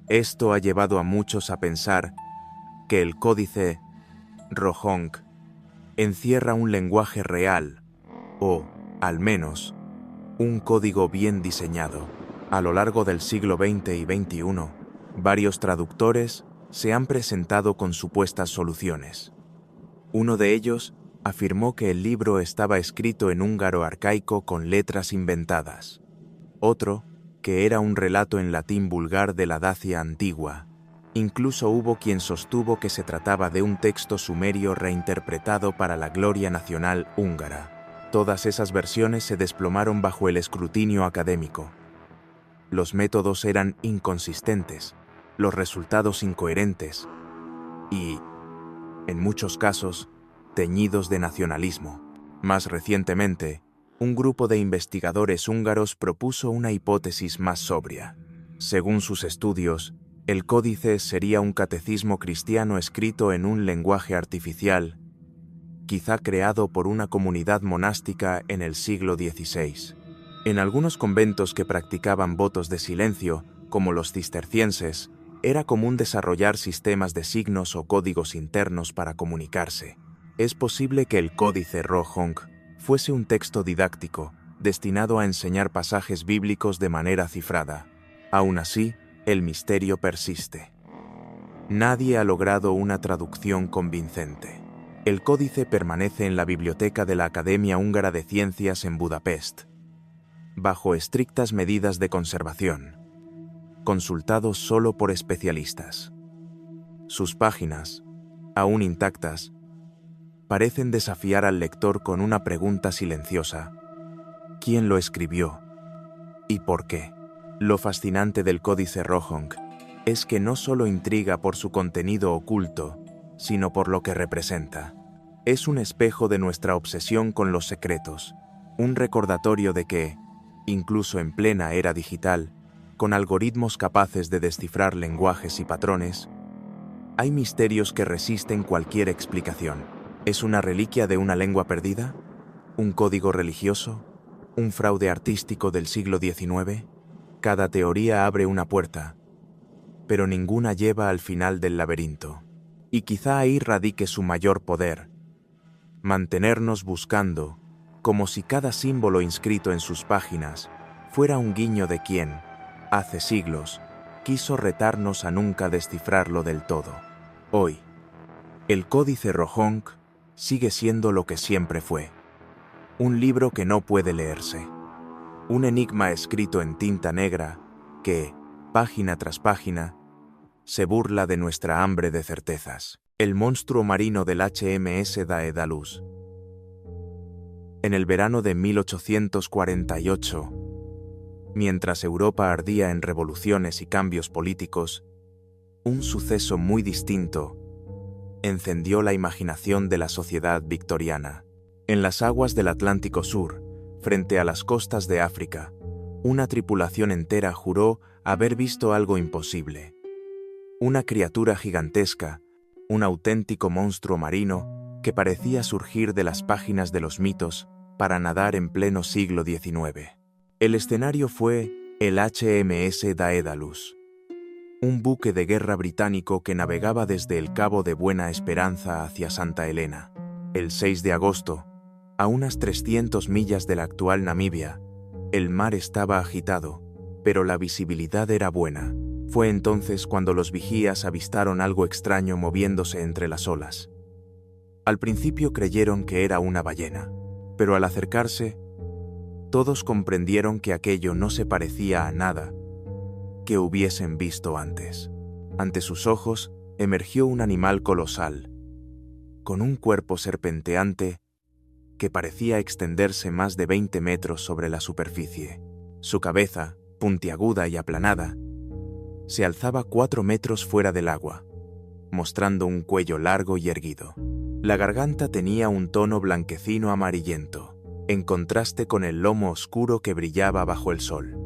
Esto ha llevado a muchos a pensar que el códice Rohonk encierra un lenguaje real, o, al menos, un código bien diseñado. A lo largo del siglo XX y XXI, varios traductores se han presentado con supuestas soluciones. Uno de ellos afirmó que el libro estaba escrito en húngaro arcaico con letras inventadas. Otro, que era un relato en latín vulgar de la Dacia antigua. Incluso hubo quien sostuvo que se trataba de un texto sumerio reinterpretado para la gloria nacional húngara. Todas esas versiones se desplomaron bajo el escrutinio académico. Los métodos eran inconsistentes, los resultados incoherentes y, en muchos casos, teñidos de nacionalismo. Más recientemente, un grupo de investigadores húngaros propuso una hipótesis más sobria. Según sus estudios, el códice sería un catecismo cristiano escrito en un lenguaje artificial, quizá creado por una comunidad monástica en el siglo XVI. En algunos conventos que practicaban votos de silencio, como los cistercienses, era común desarrollar sistemas de signos o códigos internos para comunicarse. Es posible que el códice Rohonk fuese un texto didáctico, destinado a enseñar pasajes bíblicos de manera cifrada. Aún así, el misterio persiste. Nadie ha logrado una traducción convincente. El códice permanece en la biblioteca de la Academia Húngara de Ciencias en Budapest, bajo estrictas medidas de conservación, consultado solo por especialistas. Sus páginas, aún intactas, parecen desafiar al lector con una pregunta silenciosa: ¿quién lo escribió? ¿Y por qué? Lo fascinante del códice Rohonk es que no solo intriga por su contenido oculto, sino por lo que representa. Es un espejo de nuestra obsesión con los secretos, un recordatorio de que, incluso en plena era digital, con algoritmos capaces de descifrar lenguajes y patrones, hay misterios que resisten cualquier explicación. ¿Es una reliquia de una lengua perdida? ¿Un código religioso? ¿Un fraude artístico del siglo XIX? Cada teoría abre una puerta, pero ninguna lleva al final del laberinto. Y quizá ahí radique su mayor poder: mantenernos buscando, como si cada símbolo inscrito en sus páginas fuera un guiño de quien, hace siglos, quiso retarnos a nunca descifrarlo del todo. Hoy, el códice Rohonk sigue siendo lo que siempre fue: un libro que no puede leerse, un enigma escrito en tinta negra que, página tras página, se burla de nuestra hambre de certezas. El monstruo marino del HMS Daedalus. En el verano de 1848, mientras Europa ardía en revoluciones y cambios políticos, un suceso muy distinto encendió la imaginación de la sociedad victoriana. En las aguas del Atlántico Sur, frente a las costas de África, una tripulación entera juró haber visto algo imposible. Una criatura gigantesca, un auténtico monstruo marino que parecía surgir de las páginas de los mitos para nadar en pleno siglo XIX. El escenario fue el HMS Daedalus, un buque de guerra británico que navegaba desde el Cabo de Buena Esperanza hacia Santa Helena. El 6 de agosto, a unas 300 millas de la actual Namibia, el mar estaba agitado, pero la visibilidad era buena. Fue entonces cuando los vigías avistaron algo extraño moviéndose entre las olas. Al principio creyeron que era una ballena, pero al acercarse, todos comprendieron que aquello no se parecía a nada que hubiesen visto antes. Ante sus ojos emergió un animal colosal, con un cuerpo serpenteante que parecía extenderse más de 20 metros sobre la superficie. Su cabeza, puntiaguda y aplanada, se alzaba 4 metros fuera del agua, mostrando un cuello largo y erguido. La garganta tenía un tono blanquecino amarillento, en contraste con el lomo oscuro que brillaba bajo el sol.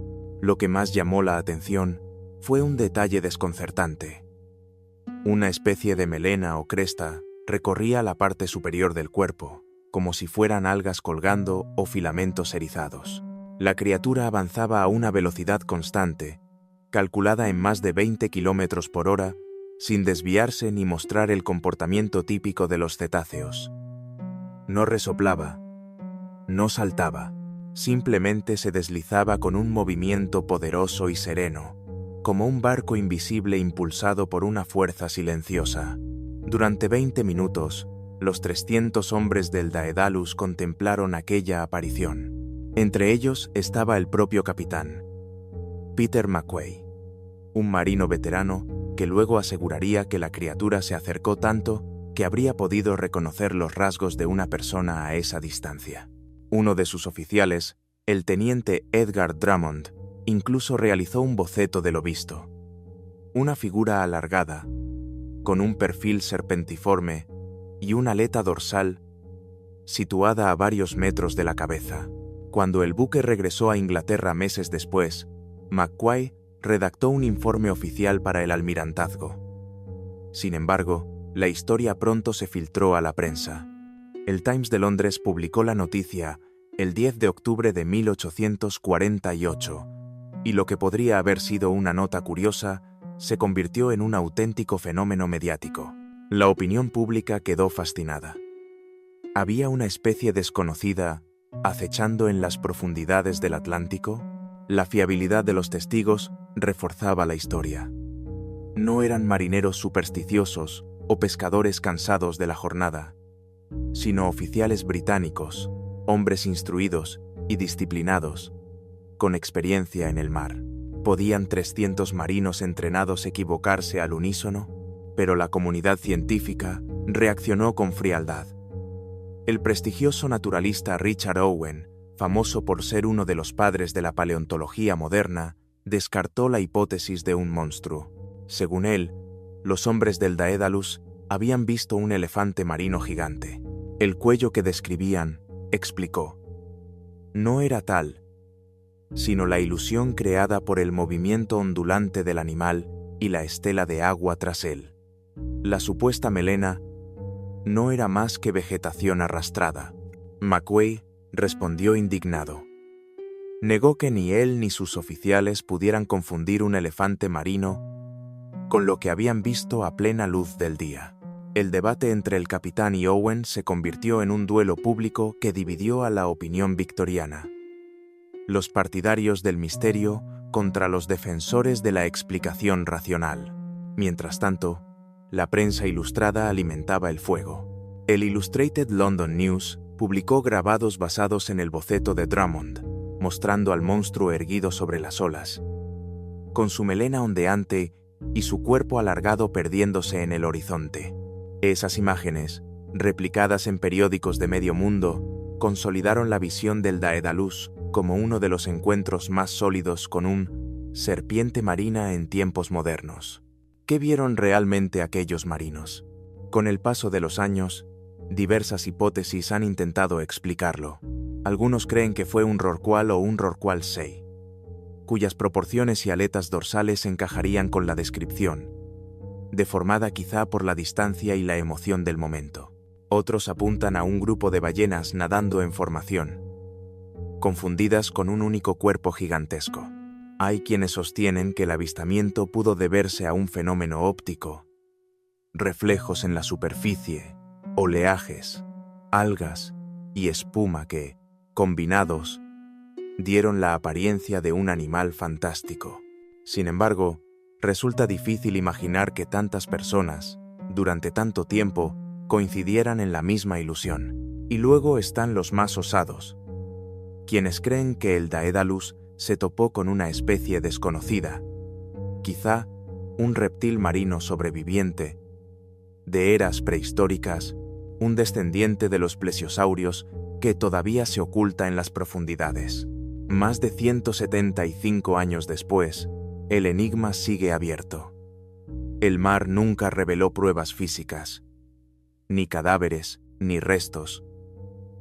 Lo que más llamó la atención fue un detalle desconcertante. Una especie de melena o cresta recorría la parte superior del cuerpo, como si fueran algas colgando o filamentos erizados. La criatura avanzaba a una velocidad constante, calculada en más de 20 kilómetros por hora, sin desviarse ni mostrar el comportamiento típico de los cetáceos. No resoplaba, no saltaba, simplemente se deslizaba con un movimiento poderoso y sereno, como un barco invisible impulsado por una fuerza silenciosa. Durante 20 minutos, los 300 hombres del Daedalus contemplaron aquella aparición. Entre ellos estaba el propio capitán, Peter McQuay, un marino veterano que luego aseguraría que la criatura se acercó tanto que habría podido reconocer los rasgos de una persona a esa distancia. Uno de sus oficiales, el teniente Edgar Drummond, incluso realizó un boceto de lo visto. Una figura alargada, con un perfil serpentiforme y una aleta dorsal situada a varios metros de la cabeza. Cuando el buque regresó a Inglaterra meses después, McQuay redactó un informe oficial para el almirantazgo. Sin embargo, la historia pronto se filtró a la prensa. El Times de Londres publicó la noticia el 10 de octubre de 1848, y lo que podría haber sido una nota curiosa se convirtió en un auténtico fenómeno mediático. La opinión pública quedó fascinada. ¿Había una especie desconocida acechando en las profundidades del Atlántico? La fiabilidad de los testigos reforzaba la historia. No eran marineros supersticiosos o pescadores cansados de la jornada, sino oficiales británicos, hombres instruidos y disciplinados, con experiencia en el mar. ¿Podían 300 marinos entrenados equivocarse al unísono? Pero la comunidad científica reaccionó con frialdad. El prestigioso naturalista Richard Owen, famoso por ser uno de los padres de la paleontología moderna, descartó la hipótesis de un monstruo. Según él, los hombres del Daedalus habían visto un elefante marino gigante. El cuello que describían, explicó, no era tal, sino la ilusión creada por el movimiento ondulante del animal y la estela de agua tras él. La supuesta melena no era más que vegetación arrastrada. McQuay respondió indignado. Negó que ni él ni sus oficiales pudieran confundir un elefante marino con lo que habían visto a plena luz del día. El debate entre el capitán y Owen se convirtió en un duelo público que dividió a la opinión victoriana. Los partidarios del misterio contra los defensores de la explicación racional. Mientras tanto, la prensa ilustrada alimentaba el fuego. El Illustrated London News publicó grabados basados en el boceto de Drummond, mostrando al monstruo erguido sobre las olas, con su melena ondeante y su cuerpo alargado perdiéndose en el horizonte. Esas imágenes, replicadas en periódicos de medio mundo, consolidaron la visión del Daedalus como uno de los encuentros más sólidos con un serpiente marina en tiempos modernos. ¿Qué vieron realmente aquellos marinos? Con el paso de los años, Diversas hipótesis han intentado explicarlo. Algunos creen que fue un rorcual o un rorcual sei, cuyas proporciones y aletas dorsales encajarían con la descripción, deformada quizá por la distancia y la emoción del momento. Otros apuntan a un grupo de ballenas nadando en formación, confundidas con un único cuerpo gigantesco. Hay quienes sostienen que el avistamiento pudo deberse a un fenómeno óptico, reflejos en la superficie, oleajes, algas y espuma que, combinados, dieron la apariencia de un animal fantástico. Sin embargo, resulta difícil imaginar que tantas personas, durante tanto tiempo, coincidieran en la misma ilusión. Y luego están los más osados, quienes creen que el Daedalus se topó con una especie desconocida, quizá un reptil marino sobreviviente, de eras prehistóricas, un descendiente de los plesiosaurios que todavía se oculta en las profundidades. Más de 175 años después, el enigma sigue abierto. El mar nunca reveló pruebas físicas, ni cadáveres, ni restos,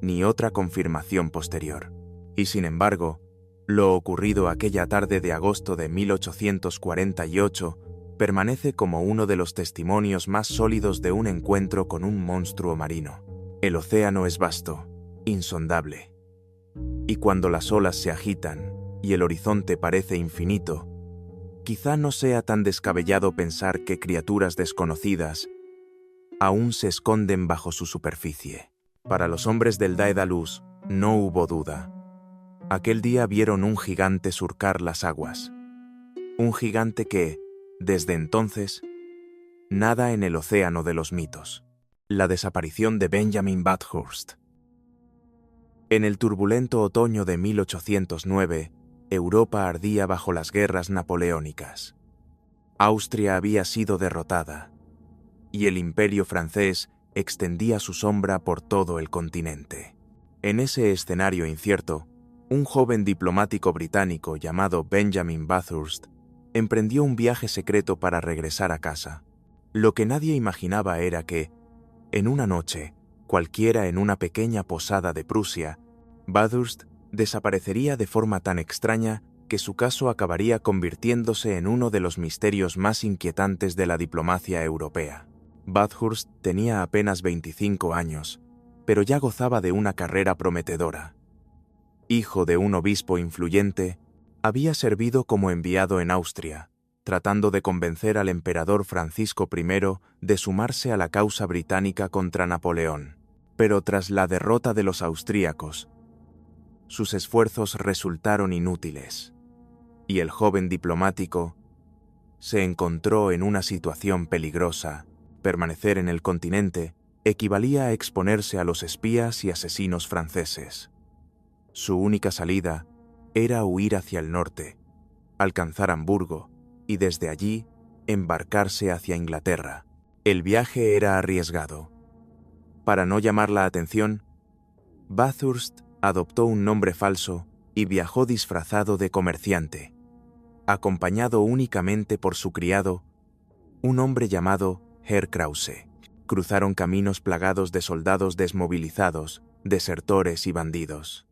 ni otra confirmación posterior. Y sin embargo, lo ocurrido aquella tarde de agosto de 1848 permanece como uno de los testimonios más sólidos de un encuentro con un monstruo marino. El océano es vasto, insondable. Y cuando las olas se agitan y el horizonte parece infinito, quizá no sea tan descabellado pensar que criaturas desconocidas aún se esconden bajo su superficie. Para los hombres del Daedalus no hubo duda. Aquel día vieron un gigante surcar las aguas. Un gigante que, desde entonces, nada en el océano de los mitos. La desaparición de Benjamin Bathurst. En el turbulento otoño de 1809, Europa ardía bajo las guerras napoleónicas. Austria había sido derrotada, y el imperio francés extendía su sombra por todo el continente. En ese escenario incierto, un joven diplomático británico llamado Benjamin Bathurst emprendió un viaje secreto para regresar a casa. Lo que nadie imaginaba era que, en una noche, cualquiera en una pequeña posada de Prusia, Bathurst desaparecería de forma tan extraña que su caso acabaría convirtiéndose en uno de los misterios más inquietantes de la diplomacia europea. Bathurst tenía apenas 25 años, pero ya gozaba de una carrera prometedora. Hijo de un obispo influyente, había servido como enviado en Austria, tratando de convencer al emperador Francisco I de sumarse a la causa británica contra Napoleón. Pero tras la derrota de los austríacos, sus esfuerzos resultaron inútiles, y el joven diplomático se encontró en una situación peligrosa. Permanecer en el continente equivalía a exponerse a los espías y asesinos franceses. Su única salida era huir hacia el norte, alcanzar Hamburgo y desde allí embarcarse hacia Inglaterra. El viaje era arriesgado. Para no llamar la atención, Bathurst adoptó un nombre falso y viajó disfrazado de comerciante, acompañado únicamente por su criado, un hombre llamado Herr Krause. Cruzaron caminos plagados de soldados desmovilizados, desertores y bandidos.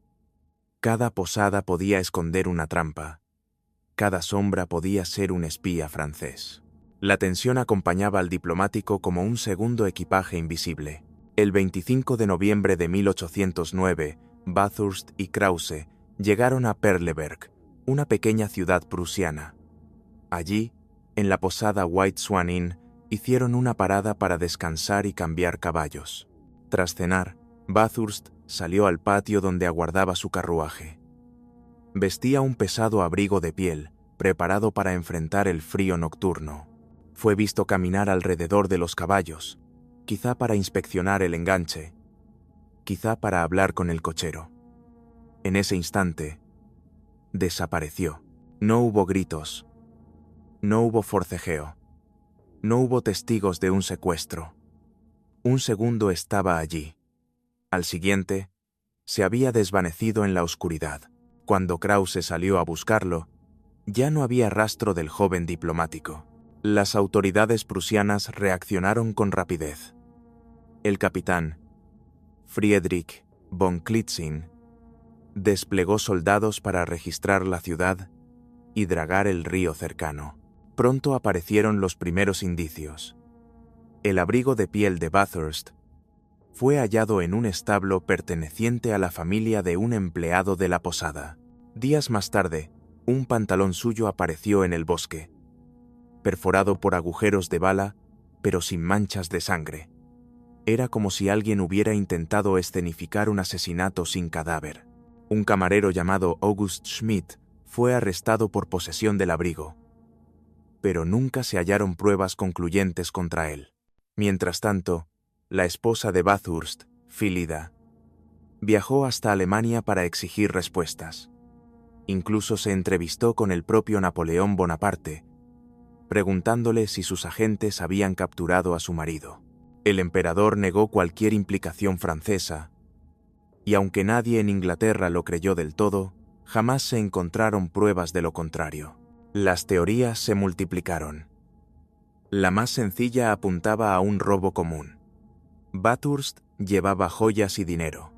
Cada posada podía esconder una trampa. Cada sombra podía ser un espía francés. La tensión acompañaba al diplomático como un segundo equipaje invisible. El 25 de noviembre de 1809, Bathurst y Krause llegaron a Perleberg, una pequeña ciudad prusiana. Allí, en la posada White Swan Inn, hicieron una parada para descansar y cambiar caballos. Tras cenar, Bathurst salió al patio donde aguardaba su carruaje. Vestía un pesado abrigo de piel, preparado para enfrentar el frío nocturno. Fue visto caminar alrededor de los caballos, quizá para inspeccionar el enganche, quizá para hablar con el cochero. En ese instante, desapareció. No hubo gritos, no hubo forcejeo, no hubo testigos de un secuestro. Un segundo estaba allí. Al siguiente, se había desvanecido en la oscuridad. Cuando Krause salió a buscarlo, ya no había rastro del joven diplomático. Las autoridades prusianas reaccionaron con rapidez. El capitán, Friedrich von Klitzing, desplegó soldados para registrar la ciudad y dragar el río cercano. Pronto aparecieron los primeros indicios. El abrigo de piel de Bathurst fue hallado en un establo perteneciente a la familia de un empleado de la posada. Días más tarde, un pantalón suyo apareció en el bosque, perforado por agujeros de bala, pero sin manchas de sangre. Era como si alguien hubiera intentado escenificar un asesinato sin cadáver. Un camarero llamado August Schmidt fue arrestado por posesión del abrigo, pero nunca se hallaron pruebas concluyentes contra él. Mientras tanto, la esposa de Bathurst, Phillida, viajó hasta Alemania para exigir respuestas. Incluso se entrevistó con el propio Napoleón Bonaparte, preguntándole si sus agentes habían capturado a su marido. El emperador negó cualquier implicación francesa, y aunque nadie en Inglaterra lo creyó del todo, jamás se encontraron pruebas de lo contrario. Las teorías se multiplicaron. La más sencilla apuntaba a un robo común. Bathurst llevaba joyas y dinero,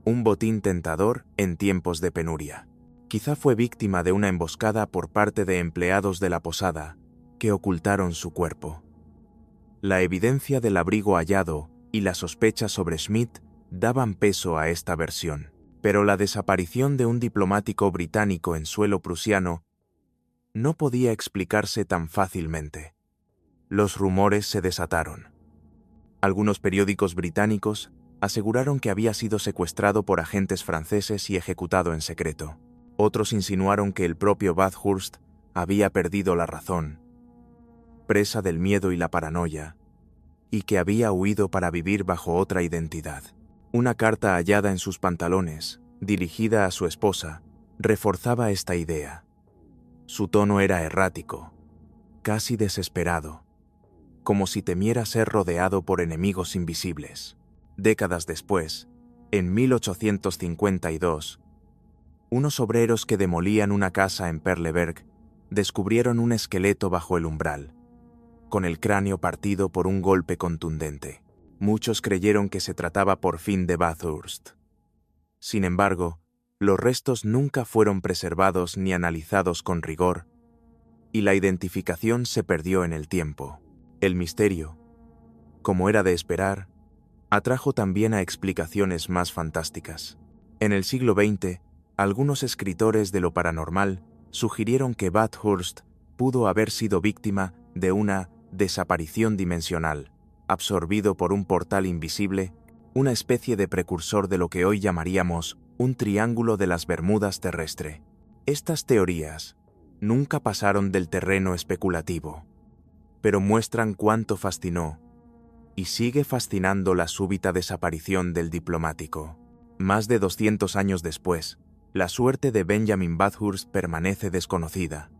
un botín tentador en tiempos de penuria. Quizá fue víctima de una emboscada por parte de empleados de la posada, que ocultaron su cuerpo. La evidencia del abrigo hallado y la sospecha sobre Schmidt daban peso a esta versión. Pero la desaparición de un diplomático británico en suelo prusiano no podía explicarse tan fácilmente. Los rumores se desataron. Algunos periódicos británicos aseguraron que había sido secuestrado por agentes franceses y ejecutado en secreto. Otros insinuaron que el propio Bathurst había perdido la razón, presa del miedo y la paranoia, y que había huido para vivir bajo otra identidad. Una carta hallada en sus pantalones, dirigida a su esposa, reforzaba esta idea. Su tono era errático, casi desesperado, como si temiera ser rodeado por enemigos invisibles. Décadas después, en 1852, unos obreros que demolían una casa en Perleberg descubrieron un esqueleto bajo el umbral, con el cráneo partido por un golpe contundente. Muchos creyeron que se trataba por fin de Bathurst. Sin embargo, los restos nunca fueron preservados ni analizados con rigor, y la identificación se perdió en el tiempo. El misterio, como era de esperar, atrajo también a explicaciones más fantásticas. En el siglo XX, algunos escritores de lo paranormal sugirieron que Bathurst pudo haber sido víctima de una desaparición dimensional, absorbido por un portal invisible, una especie de precursor de lo que hoy llamaríamos un triángulo de las Bermudas terrestre. Estas teorías nunca pasaron del terreno especulativo, pero muestran cuánto fascinó y sigue fascinando la súbita desaparición del diplomático. Más de 200 años después, la suerte de Benjamin Bathurst permanece desconocida.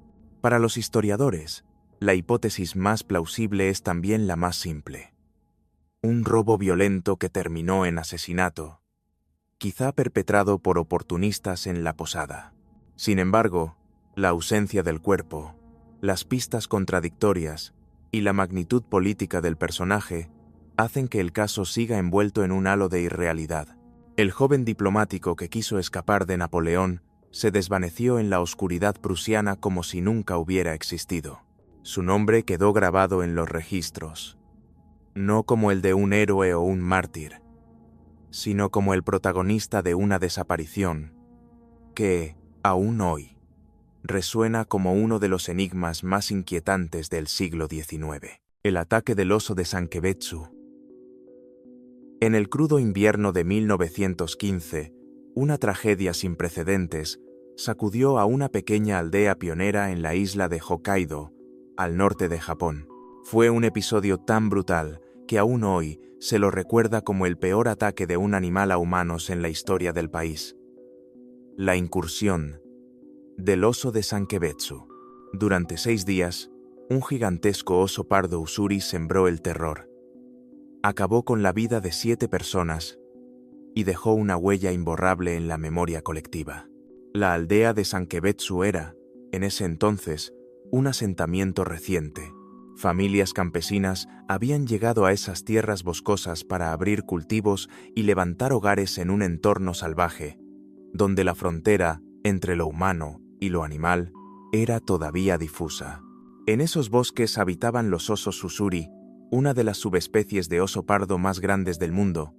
Para los historiadores, la hipótesis más plausible es también la más simple. Un robo violento que terminó en asesinato, quizá perpetrado por oportunistas en la posada. Sin embargo, la ausencia del cuerpo, las pistas contradictorias y la magnitud política del personaje hacen que el caso siga envuelto en un halo de irrealidad. El joven diplomático que quiso escapar de Napoleón se desvaneció en la oscuridad prusiana como si nunca hubiera existido. Su nombre quedó grabado en los registros, no como el de un héroe o un mártir, sino como el protagonista de una desaparición que, aún hoy, resuena como uno de los enigmas más inquietantes del siglo XIX. El ataque del oso de Sankebetsu. En el crudo invierno de 1915, una tragedia sin precedentes sacudió a una pequeña aldea pionera en la isla de Hokkaido, al norte de Japón. Fue un episodio tan brutal que aún hoy se lo recuerda como el peor ataque de un animal a humanos en la historia del país. La incursión del oso de Sankebetsu. Durante 6 días, un gigantesco oso pardo usuri sembró el terror. Acabó con la vida de 7 personas y dejó una huella imborrable en la memoria colectiva. La aldea de Sankebetsu era, en ese entonces, un asentamiento reciente. Familias campesinas habían llegado a esas tierras boscosas para abrir cultivos y levantar hogares en un entorno salvaje, donde la frontera entre lo humano y lo animal era todavía difusa. En esos bosques habitaban los osos Ussuri, una de las subespecies de oso pardo más grandes del mundo,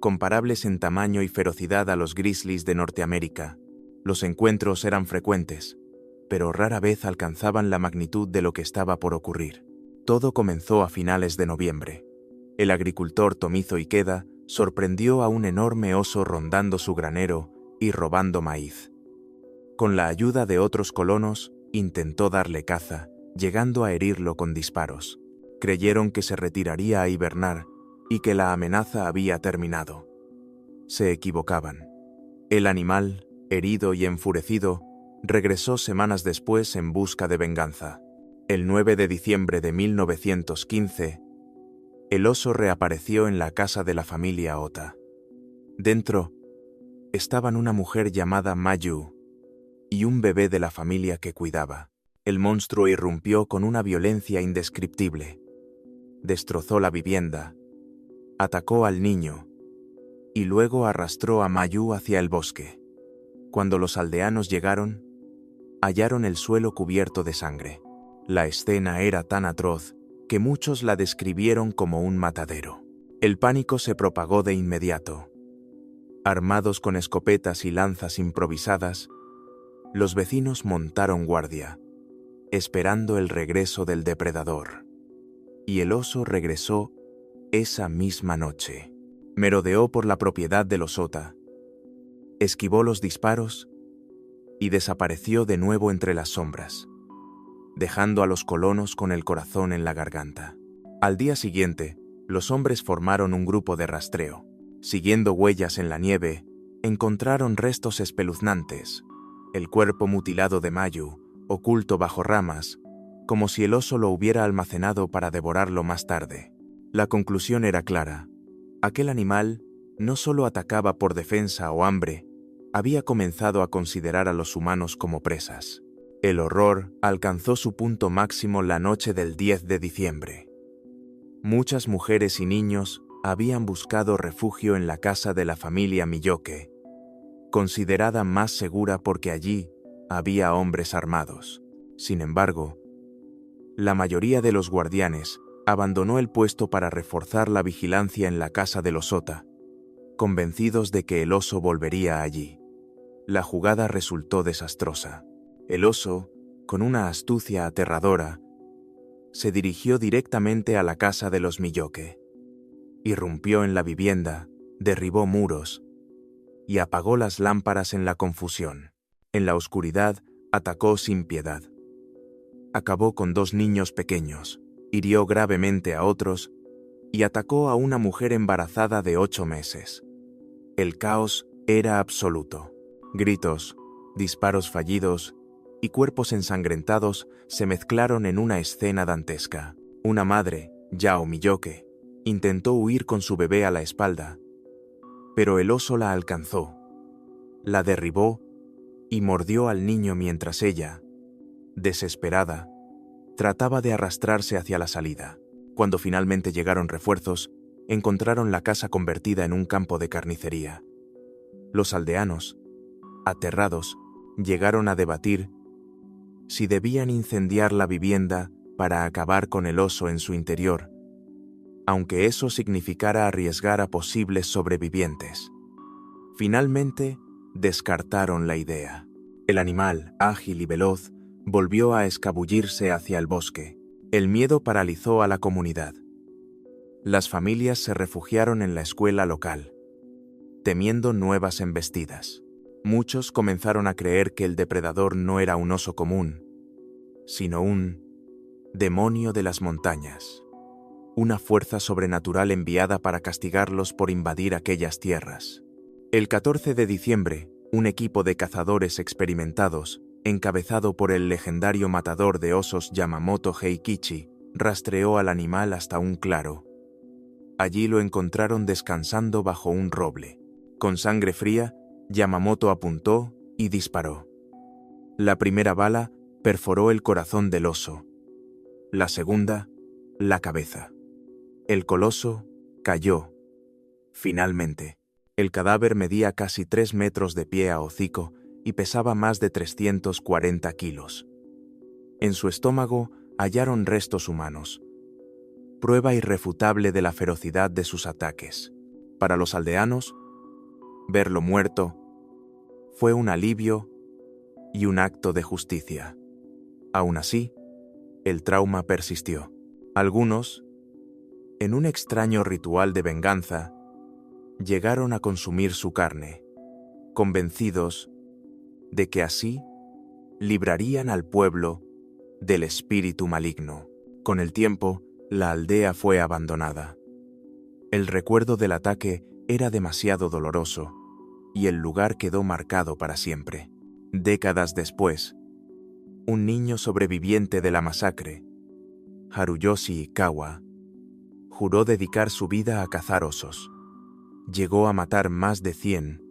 comparables en tamaño y ferocidad a los grizzlies de Norteamérica. Los encuentros eran frecuentes, pero rara vez alcanzaban la magnitud de lo que estaba por ocurrir. Todo comenzó a finales de noviembre. El agricultor Tomizo Ikeda sorprendió a un enorme oso rondando su granero y robando maíz. Con la ayuda de otros colonos, intentó darle caza, llegando a herirlo con disparos. Creyeron que se retiraría a hibernar y que la amenaza había terminado. Se equivocaban. El animal, herido y enfurecido, regresó semanas después en busca de venganza. El 9 de diciembre de 1915, el oso reapareció en la casa de la familia Ota. Dentro estaban una mujer llamada Mayu y un bebé de la familia que cuidaba. El monstruo irrumpió con una violencia indescriptible. Destrozó la vivienda, atacó al niño y luego arrastró a Mayu hacia el bosque. Cuando los aldeanos llegaron, hallaron el suelo cubierto de sangre. La escena era tan atroz que muchos la describieron como un matadero. El pánico se propagó de inmediato. Armados con escopetas y lanzas improvisadas, los vecinos montaron guardia, esperando el regreso del depredador. Y el oso regresó esa misma noche. Merodeó por la propiedad de los Ota, esquivó los disparos y desapareció de nuevo entre las sombras, dejando a los colonos con el corazón en la garganta. Al día siguiente, los hombres formaron un grupo de rastreo. Siguiendo huellas en la nieve, encontraron restos espeluznantes, el cuerpo mutilado de Mayu, oculto bajo ramas, como si el oso lo hubiera almacenado para devorarlo más tarde. La conclusión era clara. Aquel animal no solo atacaba por defensa o hambre, había comenzado a considerar a los humanos como presas. El horror alcanzó su punto máximo la noche del 10 de diciembre. Muchas mujeres y niños habían buscado refugio en la casa de la familia Miyoke, considerada más segura porque allí había hombres armados. Sin embargo, la mayoría de los guardianes abandonó el puesto para reforzar la vigilancia en la casa de los Ota, convencidos de que el oso volvería allí. La jugada resultó desastrosa. El oso, con una astucia aterradora, se dirigió directamente a la casa de los Miyoke. Irrumpió en la vivienda, derribó muros y apagó las lámparas en la confusión. En la oscuridad, atacó sin piedad. Acabó con 2 niños pequeños, hirió gravemente a otros y atacó a una mujer embarazada de 8 meses. El caos era absoluto. Gritos, disparos fallidos y cuerpos ensangrentados se mezclaron en una escena dantesca. Una madre, Yao Miyoke, intentó huir con su bebé a la espalda, pero el oso la alcanzó, la derribó y mordió al niño mientras ella, desesperada, trataba de arrastrarse hacia la salida. Cuando finalmente llegaron refuerzos, encontraron la casa convertida en un campo de carnicería. Los aldeanos, aterrados, llegaron a debatir si debían incendiar la vivienda para acabar con el oso en su interior, aunque eso significara arriesgar a posibles sobrevivientes. Finalmente, descartaron la idea. El animal, ágil y veloz, volvió a escabullirse hacia el bosque. El miedo paralizó a la comunidad. Las familias se refugiaron en la escuela local, temiendo nuevas embestidas. Muchos comenzaron a creer que el depredador no era un oso común, sino un demonio de las montañas, una fuerza sobrenatural enviada para castigarlos por invadir aquellas tierras. El 14 de diciembre, un equipo de cazadores experimentados, encabezado por el legendario matador de osos Yamamoto Heikichi, rastreó al animal hasta un claro. Allí lo encontraron descansando bajo un roble. Con sangre fría, Yamamoto apuntó y disparó. La primera bala perforó el corazón del oso. La segunda la cabeza. El coloso cayó. Finalmente, el cadáver medía casi 3 metros de pie a hocico y pesaba más de 340 kilos. En su estómago hallaron restos humanos, prueba irrefutable de la ferocidad de sus ataques. Para los aldeanos, verlo muerto fue un alivio y un acto de justicia. Aún así, el trauma persistió. Algunos, en un extraño ritual de venganza, llegaron a consumir su carne, convencidos de que así librarían al pueblo del espíritu maligno. Con el tiempo, la aldea fue abandonada. El recuerdo del ataque era demasiado doloroso y el lugar quedó marcado para siempre. Décadas después, un niño sobreviviente de la masacre, Haruyoshi Ikawa, juró dedicar su vida a cazar osos. Llegó a matar más de 100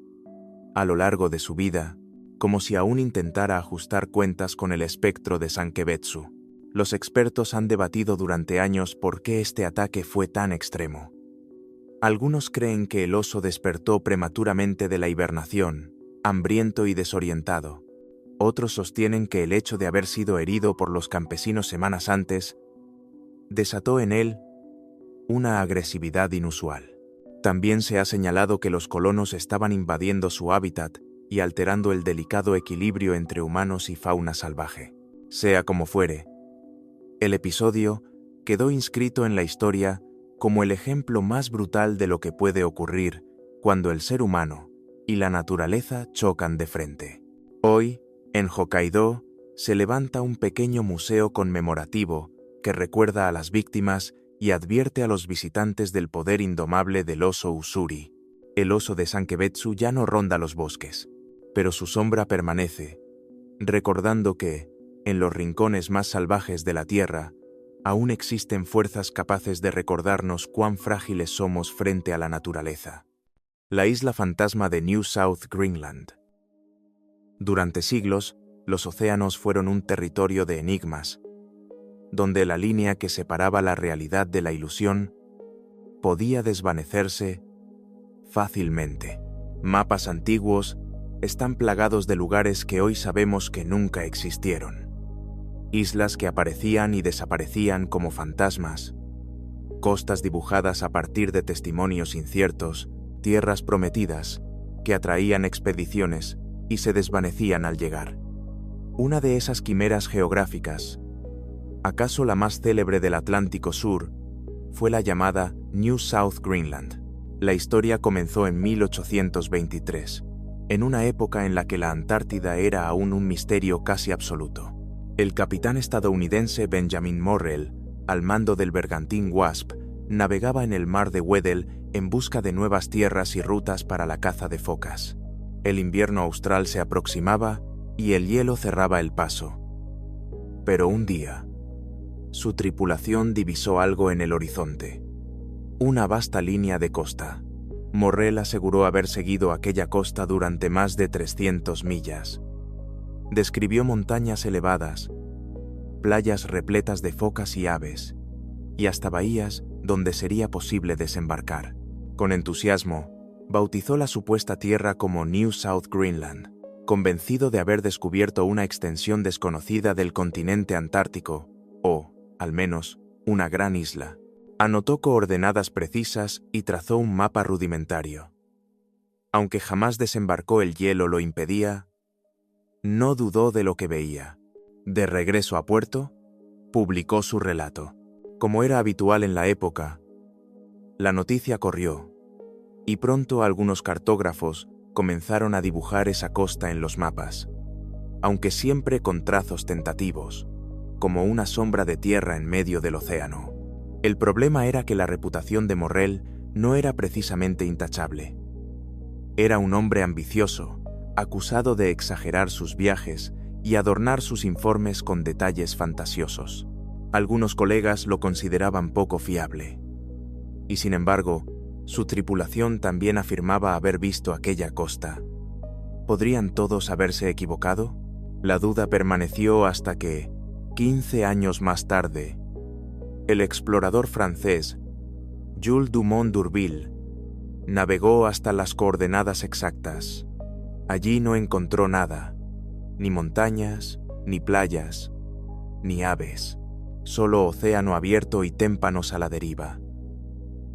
a lo largo de su vida, como si aún intentara ajustar cuentas con el espectro de Sankebetsu. Los expertos han debatido durante años por qué este ataque fue tan extremo. Algunos creen que el oso despertó prematuramente de la hibernación, hambriento y desorientado. Otros sostienen que el hecho de haber sido herido por los campesinos semanas antes desató en él una agresividad inusual. También se ha señalado que los colonos estaban invadiendo su hábitat y alterando el delicado equilibrio entre humanos y fauna salvaje. Sea como fuere, el episodio quedó inscrito en la historia como el ejemplo más brutal de lo que puede ocurrir cuando el ser humano y la naturaleza chocan de frente. Hoy, en Hokkaido, se levanta un pequeño museo conmemorativo que recuerda a las víctimas y advierte a los visitantes del poder indomable del oso Usuri. El oso de Sankebetsu ya no ronda los bosques, pero su sombra permanece, recordando que, en los rincones más salvajes de la Tierra, aún existen fuerzas capaces de recordarnos cuán frágiles somos frente a la naturaleza. La isla fantasma de New South Greenland. Durante siglos, los océanos fueron un territorio de enigmas, donde la línea que separaba la realidad de la ilusión podía desvanecerse fácilmente. Mapas antiguos están plagados de lugares que hoy sabemos que nunca existieron. Islas que aparecían y desaparecían como fantasmas, costas dibujadas a partir de testimonios inciertos, tierras prometidas que atraían expediciones y se desvanecían al llegar. Una de esas quimeras geográficas, acaso la más célebre del Atlántico Sur, fue la llamada New South Greenland. La historia comenzó en 1823, en una época en la que la Antártida era aún un misterio casi absoluto. El capitán estadounidense Benjamin Morrell, al mando del bergantín Wasp, navegaba en el mar de Weddell en busca de nuevas tierras y rutas para la caza de focas. El invierno austral se aproximaba y el hielo cerraba el paso. Pero un día, su tripulación divisó algo en el horizonte: una vasta línea de costa. Morrell aseguró haber seguido aquella costa durante más de 300 millas. Describió montañas elevadas, playas repletas de focas y aves, y hasta bahías donde sería posible desembarcar. Con entusiasmo, bautizó la supuesta tierra como New South Greenland, convencido de haber descubierto una extensión desconocida del continente antártico, o, al menos, una gran isla. Anotó coordenadas precisas y trazó un mapa rudimentario. Aunque jamás desembarcó, el hielo lo impedía, no dudó de lo que veía. De regreso a puerto, publicó su relato. Como era habitual en la época, la noticia corrió, y pronto algunos cartógrafos comenzaron a dibujar esa costa en los mapas, aunque siempre con trazos tentativos, como una sombra de tierra en medio del océano. El problema era que la reputación de Morrell no era precisamente intachable. Era un hombre ambicioso, acusado de exagerar sus viajes y adornar sus informes con detalles fantasiosos. Algunos colegas lo consideraban poco fiable. Y sin embargo, su tripulación también afirmaba haber visto aquella costa. ¿Podrían todos haberse equivocado? La duda permaneció hasta que, 15 años más tarde, El explorador francés Jules Dumont d'Urville navegó hasta las coordenadas exactas. Allí no encontró nada, ni montañas, ni playas, ni aves, solo océano abierto y témpanos a la deriva.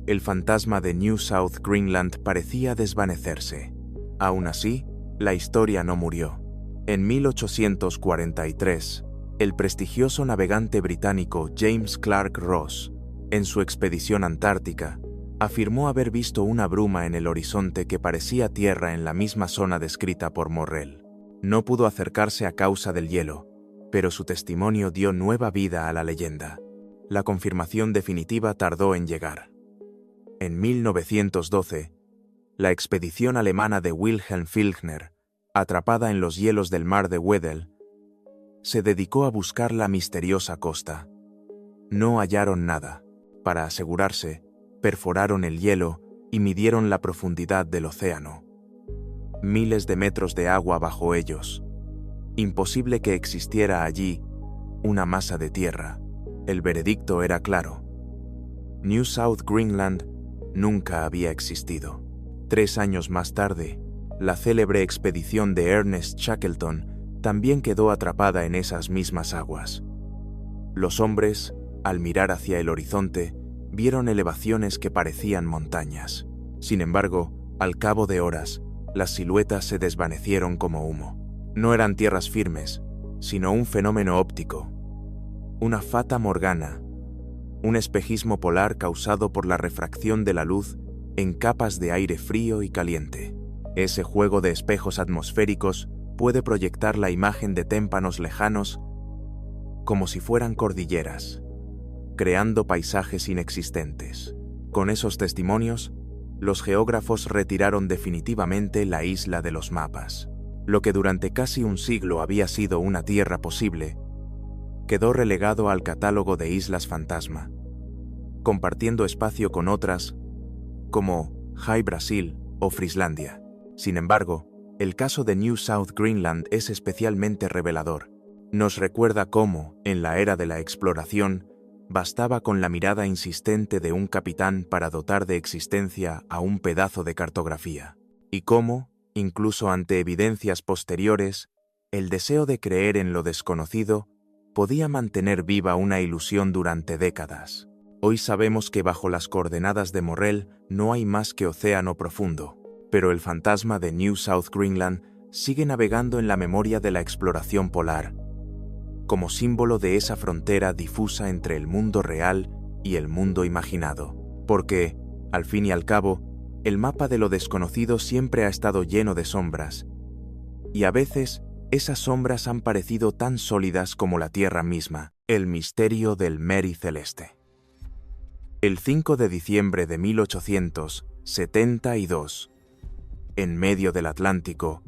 El fantasma de New South Greenland parecía desvanecerse. Aún así, la historia no murió. En 1843, el prestigioso navegante británico James Clark Ross, en su expedición antártica, afirmó haber visto una bruma en el horizonte que parecía tierra en la misma zona descrita por Morrell. No pudo acercarse a causa del hielo, pero su testimonio dio nueva vida a la leyenda. La confirmación definitiva tardó en llegar. En 1912, la expedición alemana de Wilhelm Filchner, atrapada en los hielos del mar de Weddell, se dedicó a buscar la misteriosa costa. No hallaron nada. Para asegurarse, perforaron el hielo y midieron la profundidad del océano. Miles de metros de agua bajo ellos. Imposible que existiera allí una masa de tierra. El veredicto era claro. New South Greenland nunca había existido. 3 años más tarde, la célebre expedición de Ernest Shackleton también quedó atrapada en esas mismas aguas. Los hombres, al mirar hacia el horizonte, vieron elevaciones que parecían montañas. Sin embargo, al cabo de horas, las siluetas se desvanecieron como humo. No eran tierras firmes, sino un fenómeno óptico, una fata morgana, un espejismo polar causado por la refracción de la luz en capas de aire frío y caliente. Ese juego de espejos atmosféricos puede proyectar la imagen de témpanos lejanos como si fueran cordilleras, creando paisajes inexistentes. Con esos testimonios, los geógrafos retiraron definitivamente la isla de los mapas. Lo que durante casi un siglo había sido una tierra posible, quedó relegado al catálogo de islas fantasma, compartiendo espacio con otras como High Brasil o Frislandia. Sin embargo, el caso de New South Greenland es especialmente revelador. Nos recuerda cómo, en la era de la exploración, bastaba con la mirada insistente de un capitán para dotar de existencia a un pedazo de cartografía, y cómo, incluso ante evidencias posteriores, el deseo de creer en lo desconocido podía mantener viva una ilusión durante décadas. Hoy sabemos que bajo las coordenadas de Morrell no hay más que océano profundo, pero el fantasma de New South Greenland sigue navegando en la memoria de la exploración polar, como símbolo de esa frontera difusa entre el mundo real y el mundo imaginado. Porque, al fin y al cabo, el mapa de lo desconocido siempre ha estado lleno de sombras, y a veces esas sombras han parecido tan sólidas como la Tierra misma. El misterio del Mary Celeste. El 5 de diciembre de 1872, en medio del Atlántico,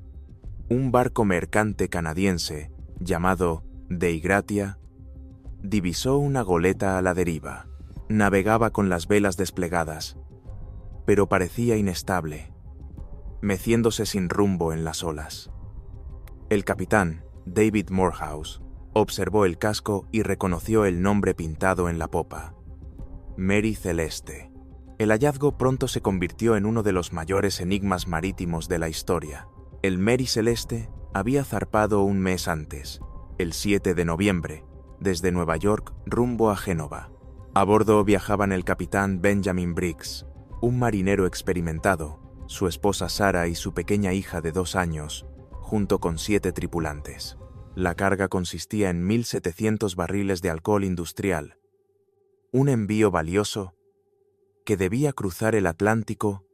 un barco mercante canadiense llamado Dei Gratia divisó una goleta a la deriva. Navegaba con las velas desplegadas, pero parecía inestable, meciéndose sin rumbo en las olas. El capitán, David Morehouse, observó el casco y reconoció el nombre pintado en la popa: Mary Celeste. El hallazgo pronto se convirtió en uno de los mayores enigmas marítimos de la historia. El Mary Celeste había zarpado un mes antes, el 7 de noviembre, desde Nueva York rumbo a Génova. A bordo viajaban el capitán Benjamin Briggs, un marinero experimentado, su esposa Sarah y su pequeña hija de 2 años, junto con 7 tripulantes. La carga consistía en 1.700 barriles de alcohol industrial, un envío valioso que debía cruzar el Atlántico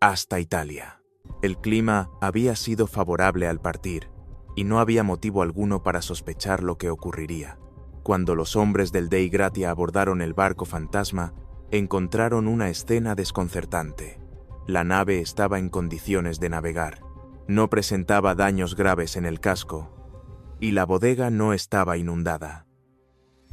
hasta Italia. El clima había sido favorable al partir, y no había motivo alguno para sospechar lo que ocurriría. Cuando los hombres del Dei Gratia abordaron el barco fantasma, encontraron una escena desconcertante. La nave estaba en condiciones de navegar. No presentaba daños graves en el casco, y la bodega no estaba inundada.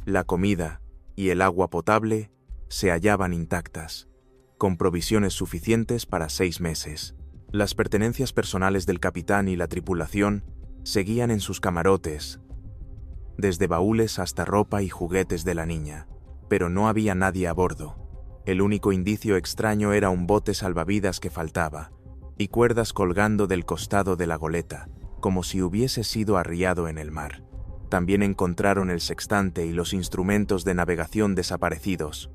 La comida y el agua potable se hallaban intactas, con provisiones suficientes para 6 meses. Las pertenencias personales del capitán y la tripulación seguían en sus camarotes, desde baúles hasta ropa y juguetes de la niña. pero no había nadie a bordo. El único indicio extraño era un bote salvavidas que faltaba, y cuerdas colgando del costado de la goleta, como si hubiese sido arriado en el mar. También encontraron el sextante y los instrumentos de navegación desaparecidos,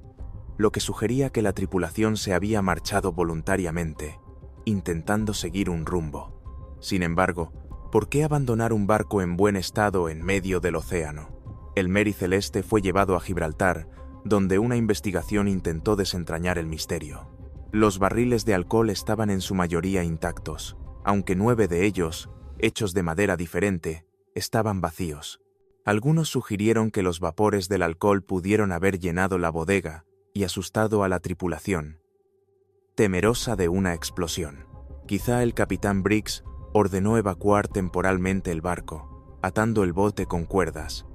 lo que sugería que la tripulación se había marchado voluntariamente, intentando seguir un rumbo. Sin embargo, ¿por qué abandonar un barco en buen estado en medio del océano? El Mary Celeste fue llevado a Gibraltar, donde una investigación intentó desentrañar el misterio. Los barriles de alcohol estaban en su mayoría intactos, aunque 9 de ellos, hechos de madera diferente, estaban vacíos. Algunos sugirieron que los vapores del alcohol pudieron haber llenado la bodega y asustado a la tripulación, temerosa de una explosión. Quizá el capitán Briggs ordenó evacuar temporalmente el barco, atando el bote con cuerdas,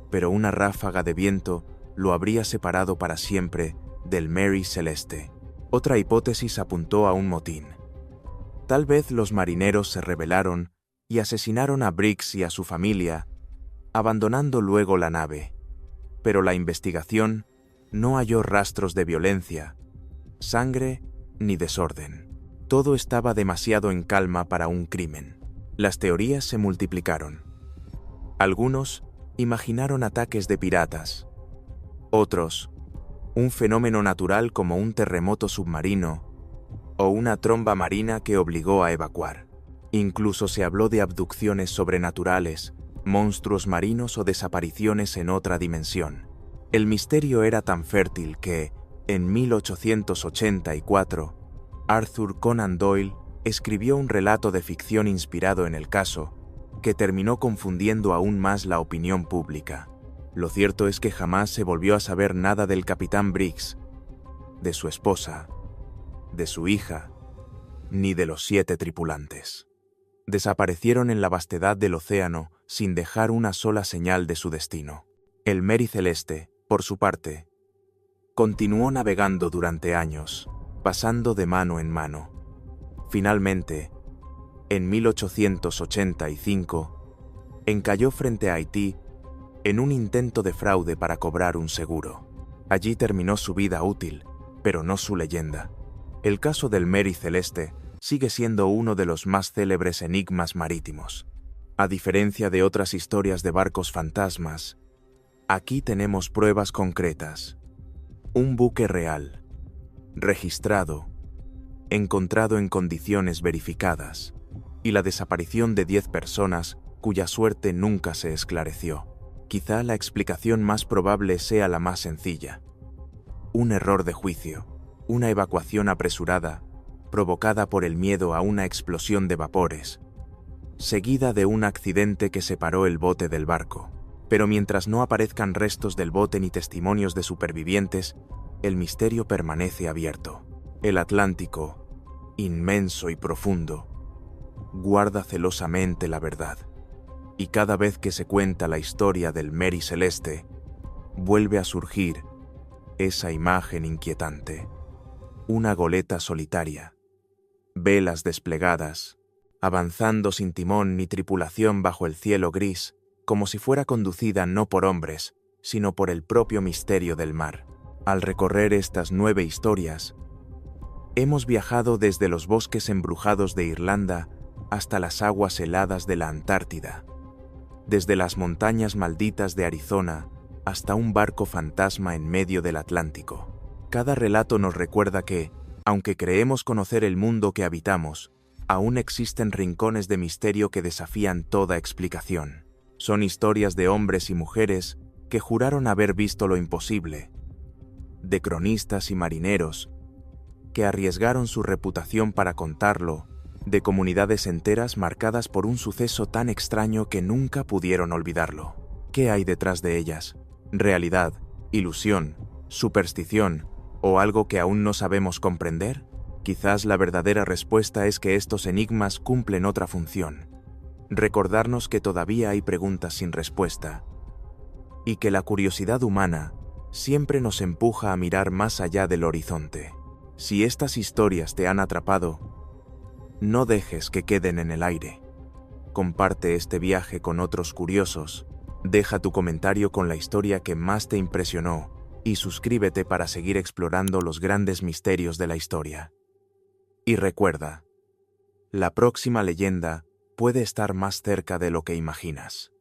pero una ráfaga de viento lo habría separado para siempre del Mary Celeste. Otra hipótesis apuntó a un motín. Tal vez los marineros se rebelaron y asesinaron a Briggs y a su familia, abandonando luego la nave. Pero la investigación no halló rastros de violencia, sangre ni desorden. Todo estaba demasiado en calma para un crimen. Las teorías se multiplicaron. Algunos imaginaron ataques de piratas. Otros, un fenómeno natural como un terremoto submarino o una tromba marina que obligó a evacuar. Incluso se habló de abducciones sobrenaturales, monstruos marinos o desapariciones en otra dimensión. El misterio era tan fértil que, en 1884, Arthur Conan Doyle escribió un relato de ficción inspirado en el caso, que terminó confundiendo aún más la opinión pública. Lo cierto es que jamás se volvió a saber nada del capitán Briggs, de su esposa, de su hija, ni de los 7 tripulantes. Desaparecieron en la vastedad del océano sin dejar una sola señal de su destino. El Mary Celeste, por su parte, continuó navegando durante años, pasando de mano en mano. Finalmente, en 1885, encalló frente a Haití en un intento de fraude para cobrar un seguro. Allí terminó su vida útil, pero no su leyenda. El caso del Mary Celeste sigue siendo uno de los más célebres enigmas marítimos. A diferencia de otras historias de barcos fantasmas, aquí tenemos pruebas concretas. Un buque real, registrado, encontrado en condiciones verificadas, y la desaparición de 10 personas cuya suerte nunca se esclareció. Quizá la explicación más probable sea la más sencilla. Un error de juicio, una evacuación apresurada, provocada por el miedo a una explosión de vapores, seguida de un accidente que separó el bote del barco. Pero mientras no aparezcan restos del bote ni testimonios de supervivientes, el misterio permanece abierto. El Atlántico, inmenso y profundo, guarda celosamente la verdad. Y cada vez que se cuenta la historia del Mary Celeste, vuelve a surgir esa imagen inquietante. Una goleta solitaria, velas desplegadas, avanzando sin timón ni tripulación bajo el cielo gris, como si fuera conducida no por hombres, sino por el propio misterio del mar. Al recorrer estas 9 historias, hemos viajado desde los bosques embrujados de Irlanda hasta las aguas heladas de la Antártida, desde las montañas malditas de Arizona hasta un barco fantasma en medio del Atlántico. Cada relato nos recuerda que, aunque creemos conocer el mundo que habitamos, aún existen rincones de misterio que desafían toda explicación. Son historias de hombres y mujeres que juraron haber visto lo imposible, de cronistas y marineros que arriesgaron su reputación para contarlo, de comunidades enteras marcadas por un suceso tan extraño que nunca pudieron olvidarlo. ¿Qué hay detrás de ellas? ¿Realidad, ilusión, superstición o algo que aún no sabemos comprender? Quizás la verdadera respuesta es que estos enigmas cumplen otra función: recordarnos que todavía hay preguntas sin respuesta y que la curiosidad humana siempre nos empuja a mirar más allá del horizonte. Si estas historias te han atrapado, no dejes que queden en el aire. Comparte este viaje con otros curiosos, deja tu comentario con la historia que más te impresionó Y suscríbete para seguir explorando los grandes misterios de la historia. Y recuerda, la próxima leyenda puede estar más cerca de lo que imaginas.